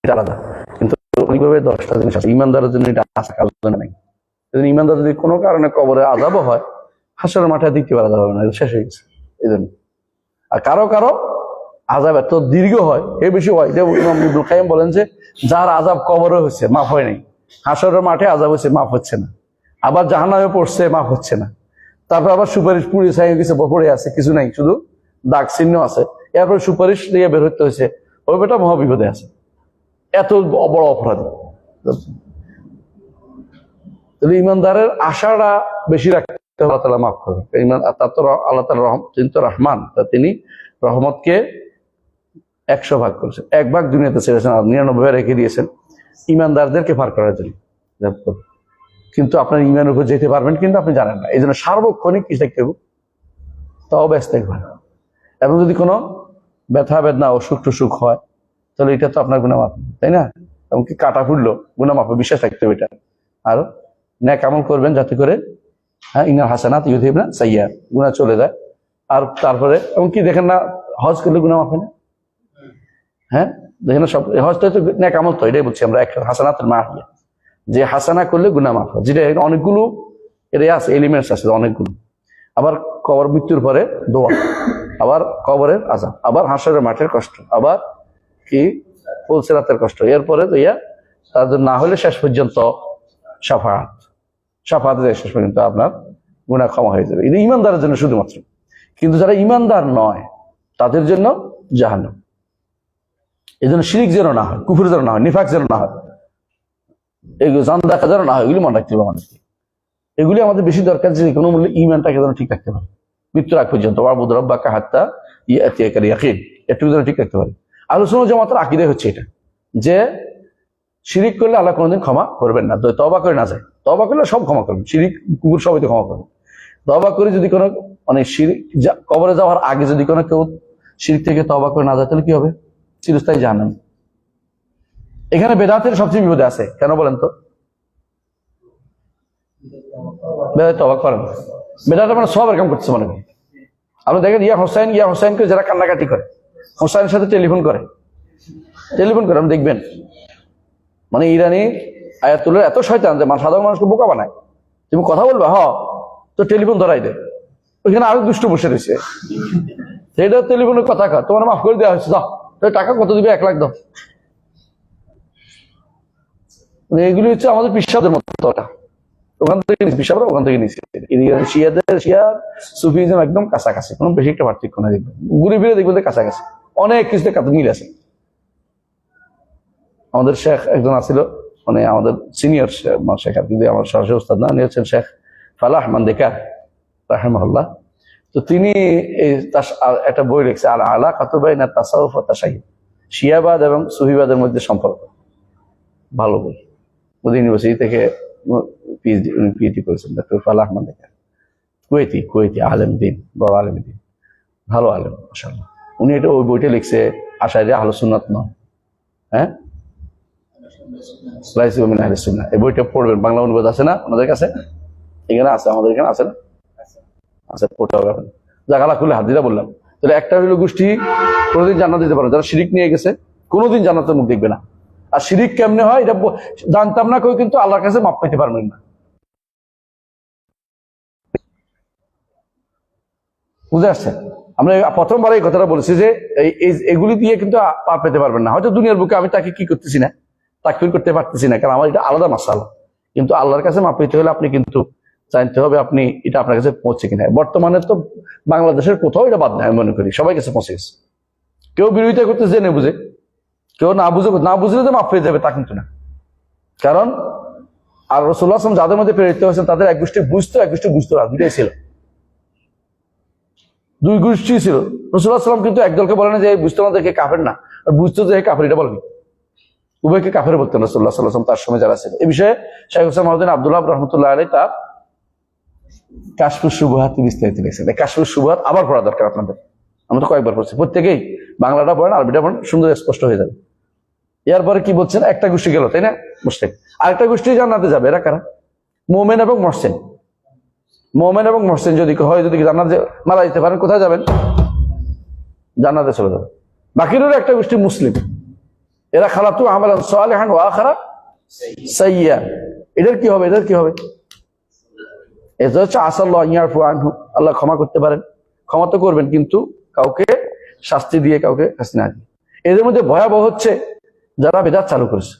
এটা আলাদা, কিন্তু ওইভাবে 10টা জিনিস আছে ইমানদারের জন্য, এটা আশা কাজ নাই। ইমানদার যদি কোনো কারণে কবরে আযাবও হয়, হাসরের মাঠে দ্বিতীয়বার আযাব হবে না, শেষ হয়ে গেছে এই জন্য। আর কারো কারো আযাব এত দীর্ঘ হয়, এই বেশি হয়, যে ইমাম ইবনুল কাইয়্যিম বলেন যে যার আযাব কবরে হয়েছে মাফ হয় নাই, হাসরের মাঠে আযাব হয়েছে মাফ হচ্ছে না, আবার জাহান্নামে পড়ছে মাফ হচ্ছে না, তারপর আবার সুপারিশ পুড়ে ছাই কিছু পড়ে আছে, কিছু নাই, শুধু দাগ চিহ্ন আছে, এরপর সুপারিশ দিয়ে বের হতে হয়েছে, ওই বেটা মহাবিপদে আছে, এত বড় অপরাধী। তাহলে ইমানদারের আশাটা বেশি রাখতে আল্লাহ তাআলা মাফ করবে। তার তো আল্লাহ তাআলা তিনি তো রহমান, তিনি রহমতকে 100 ভাগ করেছেন, 1 ভাগ দুনিয়াতে ছেড়েছেন আর 99 রেখে দিয়েছেন ইমানদারদেরকে পার করার জন্য। কিন্তু আপনার ইমানের উপর যেতে পারবেন, কিন্তু আপনি জানেন না, এই জন্য সার্বক্ষণিক কি দেখতে হবে, তওবা ইস্তেগফার। এবং যদি কোনো ব্যথা বেদনা অসুখ টসুখ হয়, তাহলে এটা তো আপনার গুনাহ মাফ, তাই না? এমনকি কাটা ফুললো গুনাহ মাফ, বিশ্বাস থাকতে হবে এটা। আর নেক আমল করবেন যাতে করে হ্যাঁ, ইনাল হাসানাত ইউযহিবনা সাইয়্যাত, গুনাহ চলে যায়। আর তারপরে এমনকি দেখেন না, হজ করলে গুনাহ মাফ হয় না? হ্যাঁ, দেখেন না, সব হজটা তো নেক আমল, তো এটাই বলছি আমরা, এক হাসানাতুল মাহিয়া, যে হাসানা করলে গুনাহ মাফ হয়, যেটা অনেকগুলো এর আছে, এলিমেন্টস আছে অনেকগুলো। আবার কবর, মৃত্যুর পরে দোয়া, আবার কবরের আযাব, আবার হাসরের মাঠের কষ্ট, আবার কি ফুলসিরাতের কষ্ট, এরপরে তাদের না হলে শেষ পর্যন্ত শাফাআত, শাফাআতে শেষ পর্যন্ত আপনার গুনাহ ক্ষমা হয়ে যাবে। এটা ঈমানদারের জন্য শুধুমাত্র, কিন্তু যারা ঈমানদার নয় তাদের জন্য জাহান্নাম। এই জন্য শিরিক যেন না হয়, কুফর যেন না হয়, নিফাক যেন না হয়, এগুলো জানদাকা যেন না হয়, এগুলি মনে রাখতে হবে আমাদেরকে। এগুলি আমাদের বেশি দরকার, যে কোনো মূল্যে ঈমানটাকে যেন ঠিক রাখতে পারে মৃত্যুর আগ পর্যন্ত। ওয়াবুদ রাব্বাকা হাত্তা ইয়াতিয়াকাল ইয়াকিন, এটুকু যেন ঠিক রাখতে পারে। আহলুস সুন্নাহ ওয়াল জামাতের আকীদা হচ্ছে এটা, যে শিরিক করলে আল্লাহ কোনোদিন ক্ষমা করবেন না, তওবা করে না যায়। তওবা করলে সব ক্ষমা করবেন, শিরিক কুফর সবই তো ক্ষমা করবেন। তওবা করে যদি কোনো শিরিক, কবরে যাওয়ার আগে যদি কোনো কেউ শিরিক থেকে তওবা করে না যায়, তাহলে কি হবে? চিরস্থায়ী জাহান্নাম। এখানে বেদাতের সবচেয়ে বিপদে আছে, কেন বলেন তো? বেদাত তওবা করেন, বেদাত মানে সব এরকম করতেছে মনে করি। আপনি দেখেন ইয়া হোসাইন করে যারা কান্নাকাটি করে, হোসাইনের সাথে টেলিফোন করে, আপনি দেখবেন, মানে ইরানি আয়াতুল্লাহ এত শয়তান যে সাধারণ মানুষকে বোকা বানায়। তুমি কথা বলবে, তো টেলিফোন ধরাই দেয়, ওইখানে আরো দুষ্ট বসে রয়েছে, সেটা টেলিফোনের কথা কয়, তোমার মাফ করে দেওয়া হয়েছে, যাও টাকা কত দিবে, 1 লাখ দাও। এগুলি হচ্ছে আমাদের পিসাবদের মতো, ওখান থেকে পিসাবরা ওখান থেকে নিচ্ছে। শিয়া সুফিজম একদম কাছাকাছি, কোনো বেশি একটা পার্থক্য না, দেখবেন ঘুরে ফিরে দেখবেন কাছাকাছি, অনেক কিছুতে মিল আছে। আমাদের শেখ একজন আছিল, মানে আমাদের সিনিয়র শেখ, আর কিন্তু আমার সরাসরি উস্তাদ না, উনি হচ্ছেন শেখ ফালাহ মান্দেকার রাহিমাহুল্লাহ। তো তিনি একটা বই লিখছে, আল আলাকাতু বাইনা তাসাউফ ওয়া তাশাইয়ুফ, শিয়াবাদ এবং সুফিবাদের মধ্যে সম্পর্ক, ভালো বই। মোদি ইউনিভার্সিটি থেকে পিএইচডি করেছেন ডক্টর ফালাহ মান্দেকার, কুয়েতি আলেম দিন, বড় আলেম দিন, ভালো আলেম মাশাআল্লাহ। উনি ওই বইটা লিখছে, আশাইরি আহলুস সুন্নাত নয়, হ্যাঁ, এই বইটা পড়বেন, বাংলা অনুবাদ আছে না আমাদের কাছে? এখানে আছে, আমাদের এখানে আছে না? আচ্ছা, পড়তে হবে। জাগালা খুলে হাত দিতে বললাম। তাহলে একটা হইলো গোষ্ঠী কোনোদিন জান্নাত দিতে পারে, যারা শিরিক নিয়ে গেছে কোনোদিন জান্নাতের মুখ দেখবে না। আর শিরিক কেমনে হয় এটা জানতাম না, কেউ কিন্তু আল্লাহর কাছে মাপ পেতে পারবেন না। বুঝে আসছে? আমরা প্রথমবার এই কথাটা বলেছি যে এগুলি দিয়ে কিন্তু পাপ পেতে পারবেন না। হয়তো দুনিয়ার বুকে আমি তাকে কি করতেছি না, তাকফির করতে পারতেছি না, কারণ আমার এটা আলাদা মাসালা। কিন্তু আল্লাহর কাছে মাপ পেতে হলে আপনি কিন্তু জানতে হবে আপনি এটা আপনার কাছে পৌঁছে কিনা। বর্তমানে তো বাংলাদেশের কোথাও এটা বাদ নাই, আমি মনে করি সবাই কাছে পৌঁছে গেছে। কেউ বিরোধিতা করতে জেনে বুঝে, কেউ না বুঝলে যে মাপ পেয়ে যাবে তা কিন্তু না। কারণ আর রাসূলুল্লাহ সাল্লাল্লাহু আলাইহি ওয়াসাল্লাম যাদের মধ্যে প্রেরিত হয়েছেন তাদের এক গোষ্ঠী বুঝতো, এক গোষ্ঠী বুঝতো না, দুইটাই ছিল, দুই গোষ্ঠী ছিল। রাসূলুল্লাহ সাল্লাল্লাহু আলাইহি ওয়াসাল্লাম কিন্তু একদলকে বলেন যে বুঝতো না দেখে কাফের না, আর বুঝতো যে কাফের, এটা বলেনি। উভয়কে কাফের বলতেন রাসূলুল্লাহ সাল্লাল্লাহু আলাইহি ওয়াসাল্লাম তার সময় যারা ছিল। এই বিষয়ে শাইখ হোসেন মহদ্দিন আব্দুল্লাহ রাহমাতুল্লাহ আলাইহি তার কাশফুস শুবহাত বিস্তারিত লিখেছেন। কাশফুস শুবহাত আবার পড়া দরকার আপনাদের, আমরা তো কয়েকবার পড়ছি, প্রত্যেকেই বাংলাটা পড়েন, আরবিটা পড়েন, সুন্দর স্পষ্ট হয়ে যাবে। এরপরে কি বলছেন, একটা গোষ্ঠী গেল, তাই না, মুশরিক। আরেকটা গোষ্ঠী জান্নাতে যাবে, এরা কারা? মুমিন এবং মুহসিন। মুমিন এবং মুহসিন যদি হয়, যদি জান্নাতে মারা যেতে পারেন, কোথায় যাবেন? জান্নাতে চলে যাবে। বাকিরও একটা গোষ্ঠী মুসলিম, এরা খালাতু আমালান সালিহান ওয়া আখারা সাইয়্যা। এদের কি হবে? এটা হচ্ছে আসাল্লাহু আন ইয়াফু আনহু, আল্লাহ ক্ষমা করতে পারেন, ক্ষমা তো করবেন, কিন্তু কাউকে শাস্তি দিয়ে, কাউকে শাস্তি না দিয়ে। এদের মধ্যে ভয়াবহ হচ্ছে যারা বিদআত চালু করেছে,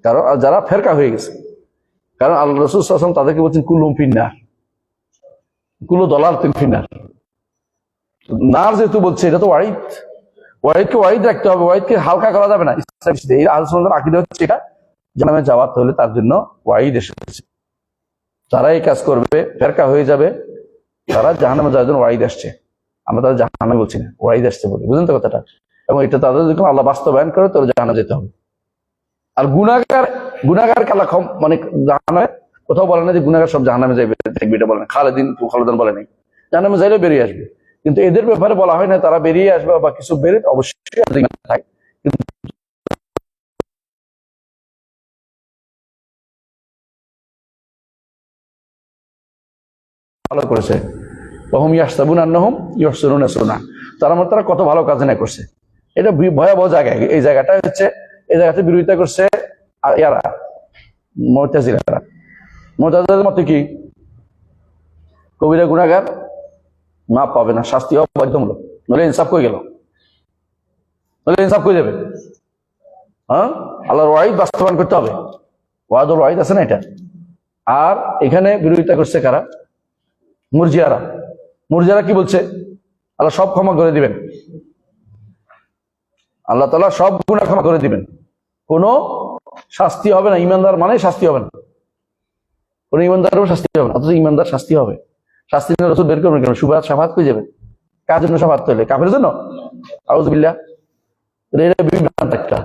কারণ যারা ফেরকা হয়ে গেছে। কারণ আল্লাহ রাসূল সাল্লাল্লাহু আলাইহি ওয়াসাল্লাম তাদেরকে বলছেন কুল্লুম ফিন্নার, কুল্লু দালালাতিন ফিন্নার। নার যেহেতু বলছে, এটা তো ওয়াইদকে ওয়াইদ রাখতে হবে, ওয়াইদকে হালকা করা যাবে না। এই আহলুস সুন্নাহর আকীদা হচ্ছে এটা, জাহান্নামে যাওয়ার হলে তার জন্য ওয়াইদ এসেছে। যারা এই কাজ করবে, ফেরকা হয়ে যাবে, তারা জাহান্নামে যাওয়ার জন্য ওয়াইদ আসছে। আমরা তাদের জাহান্নামে বলছি না, ওয়াইদ আসছে বলি, বুঝলেন তো কথাটা? এবং এটা তাদের যখন আল্লাহ বাস্তবায়ন করে, তাহলে জাহান্নামে যেতে হবে। আর গুনাহগার কালা মানে জাহান্নামে কোথাও বলে না যে গুনাহগার সব জাহান্নামে যাবে, দেখবে, এটা বলে না। খালেদান বলে নাই, জাহান্নামে যাইলে বেরিয়ে আসবে। কিন্তু এদের ব্যাপারে বলা হয় না তারা বেরিয়ে আসবে বা কিছু বেরিয়ে, অবশ্যই থাকে। ভালো করেছে। ওহুম ইয়াহসাবুনা আন্নাহুম ইউহসিনুনা সুনআ, তারা কত ভালো কাজ না করছে। এটা ভয়াবহ জায়গা। এই জায়গাটা হচ্ছে, এই জায়গাতে বিরোধিতা করছে ইয়ারা মুতাজিলারা। মুতাজিলাদের মতে কি, কবিরা গুনাহগার মাপ পাবে না, শাস্তি হবে বাধ্যতামূলক, নইলে ইনসাফ কই গেল, নইলে ইনসাফ কই যাবে? হ্যাঁ, আল্লাহর ওয়াইদ বাস্তবায়ন করতে হবে, ওয়াদুল ওয়াইদ আছে না এটা। আর এখানে বিরোধিতা করছে কারা? মুরজিয়ারা। মুরজিয়ারা কি বলছে? আল্লাহ সব ক্ষমা করে দিবেন, আল্লাহ তাআলা সব গুনাহ ক্ষমা করে দিবেন, কোনো শাস্তি হবে না, ইমানদার মানে শাস্তি হবে না, কোনো ইমানদারেরও শাস্তি হবে না। অথচ ইমানদার শাস্তি হবে, শাস্তি নিয়ে রাসূল বের করবেন কেন? সুবাত শাফাত কই যাবে? কার জন্য শাফাত হইলে? কাফের জন্য? আউযু বিল্লাহ। এটা বিভ্রান্ত একটা,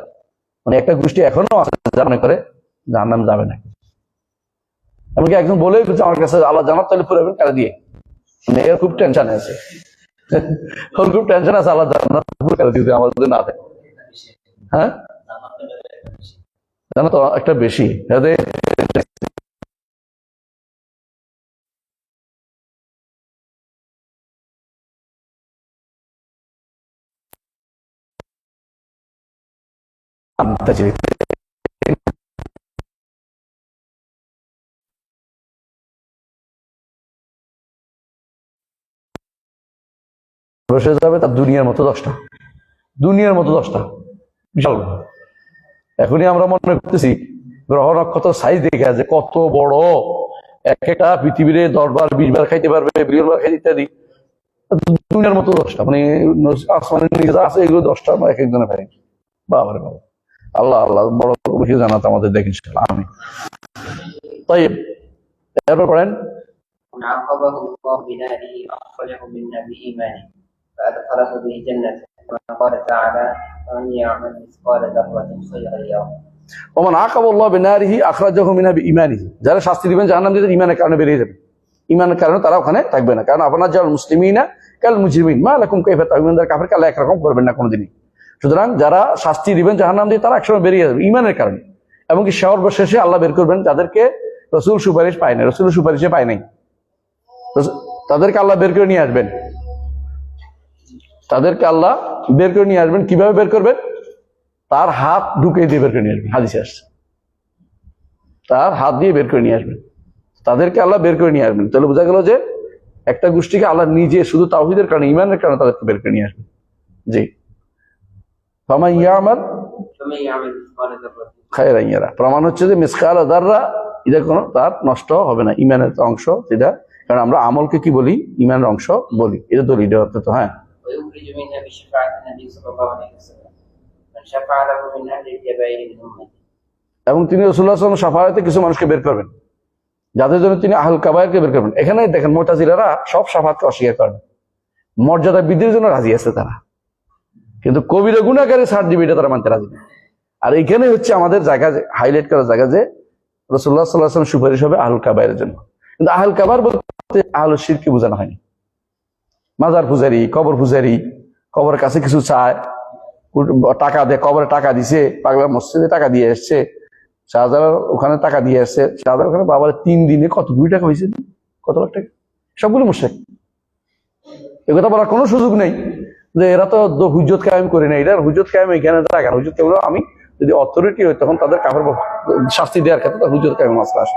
মানে একটা গোষ্ঠী এখনো আছে যারা মনে করে জাহান্নাম যাবে না। এমনকি একজন বলে আমার কাছে আল্লাহ জান্নাত তাহলে পুরাবেন কারা দিয়ে, মানে এর খুব টেনশন আছে, ওর খুব টেনশন আছে আল্লাহ জান্নাত পুরা দিতে আমার যদি না থাকে। হ্যাঁ, জানা তো একটা বেশি বসে যাবে তার দুনিয়ার মতো 10টা, দুনিয়ার মতো 10টা, বিশাল। এখনই আমরা মনে করতেছি গ্রহ নক্ষত্র সাইজ দেখে যে কত বড়, এক একটা পৃথিবীর 10 বার 20 বার খাইতে পারবে, বিলিয়ন বার খাইতে ইত্যাদি। দুনিয়ার মতো 10টা, মানে আসমানের নিচে আছে এগুলো 10টা এক একজনের ভাই। বাবারে বাবা, আল্লাহ আল্লাহ বড় বেশি জানাতে আমাদের দেখেন। আমি তাই এরপর করেন عاقبه الله بناره أخرجه منا بإيمانه فأدخله به جنة كما قال تعالى ومن يعمل مثقال ذرة خيرا يره ওমান আকাবাল্লাহু বিনারিহি আখরাজাহু মিনহা বিঈমানিহি, যারা শাস্তি দিবেন জাহান্নাম দিয়ে ঈমানের কারণে বেরিয়ে যাবে, ঈমানের কারণে তারা ওখানে থাকবে না। কারণ আপনার যারা মুসলিমিনা কাল মুজরিমিন মা লাকুম কাইফা তা'মানুন, কাফেরকে আল্লাহ একরকম করবেন না কোনোদিনই। সুতরাং যারা শাস্তি দিবেন জাহান্নাম দিয়ে তারা একসময় বেরিয়ে যাবে ঈমানের কারণে। এমনকি সর্বশেষে আল্লাহ বের করবেন যাদেরকে রাসূল সুপারিশ পায় না, রাসূল সুপারিশে পায় নাই, তাদেরকে আল্লাহ বের করে নিয়ে আসবেন। তাদেরকে আল্লাহ বের করে নিয়ে আসবেন। কিভাবে বের করবেন? তার হাত ঢুকে দিয়ে বের করে নিয়ে আসবেন, হাদিসে আসছে তার হাত দিয়ে বের করে নিয়ে আসবেন। তাদেরকে আল্লাহ বের করে নিয়ে আসবেন। তাহলে বোঝা গেল যে একটা গোষ্ঠীকে আল্লাহ নিজে শুধু তাওহীদের কারণে, ঈমানের কারণে তাদেরকে বের করে নিয়ে আসবেন। জি, ফামান ইয়ামাল مثقال ذرة খায়রান ইয়ারা, প্রমাণ হচ্ছে যে মিসকাল যাররা, এটা কোনো তার নষ্ট হবে না, ঈমানের অংশ সেটা। কারণ আমরা আমলকে কি বলি? ঈমানের অংশ বলি, এটা দলিল তো। হ্যাঁ, ويخرج منها بشفاعة النبي صلى الله عليه وسلم من شفع له من أهل الكبائر من أمته এবং তিনি রাসূলুল্লাহ সাল্লাল্লাহু আলাইহি ওয়াসাল্লাম শাফাআতে কিছু মানুষকে বের করবেন, যাদের জন্য তিনি আহল কাবায়েরকে বের করবেন। এখানে দেখেন মুতাজিলারা সব শাফাআতকে অস্বীকার করেন, মর্যাদা বৃদ্ধির জন্য রাজি আছে তারা, কিন্তু কবিরা গুনাহগারে ছাড় দিবে এটা তারা মানতে রাজি না। আর এইখানে হচ্ছে আমাদের জায়গা, হাইলাইট করার জায়গা যে রাসূলুল্লাহ সাল্লাল্লাহু আলাইহি ওয়াসাল্লাম সুপারিশ হবে আহল কাবায়েরের জন্য। কিন্তু আহল কাবায়ের বলতে আহলুশ শিরকি বোঝানো হয়নি। মাজার পূজারি, কবর পূজারি, কবরের কাছে কিছু চায়, টাকা দেয়, কবরে টাকা দিছে, পাগলা মসজিদে টাকা দিয়ে এসছে, শাহজালাল ওখানে টাকা দিয়ে আসছে, শাহজালাল ওখানে বাবার 3 দিনে কত কোটি টাকা হয়েছে, কত লাখ টাকা, সবগুলো মুশরিক। এগুলো বলার কোনো সুযোগ নেই যে এরা তো হুজ্জত কায়েম করে না, এটার হুজ্জত কায়েম এখানে টাকা হুজ্জত কেবল আমি যদি অথরিটি হই তখন তাদের কাফের শাস্তি দেওয়ার ক্ষেত্রে হুজ্জত কায়েম মাসলা আসে।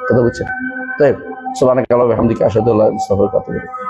কথা বুঝছেন? তাই সুবহানাকাল্লাহি ওয়া বিহামদিহি আশহাদু আল্লা ইলাহা ইল্লা আনতা আস্তাগফিরুকা ওয়া আতুবু ইলাইক।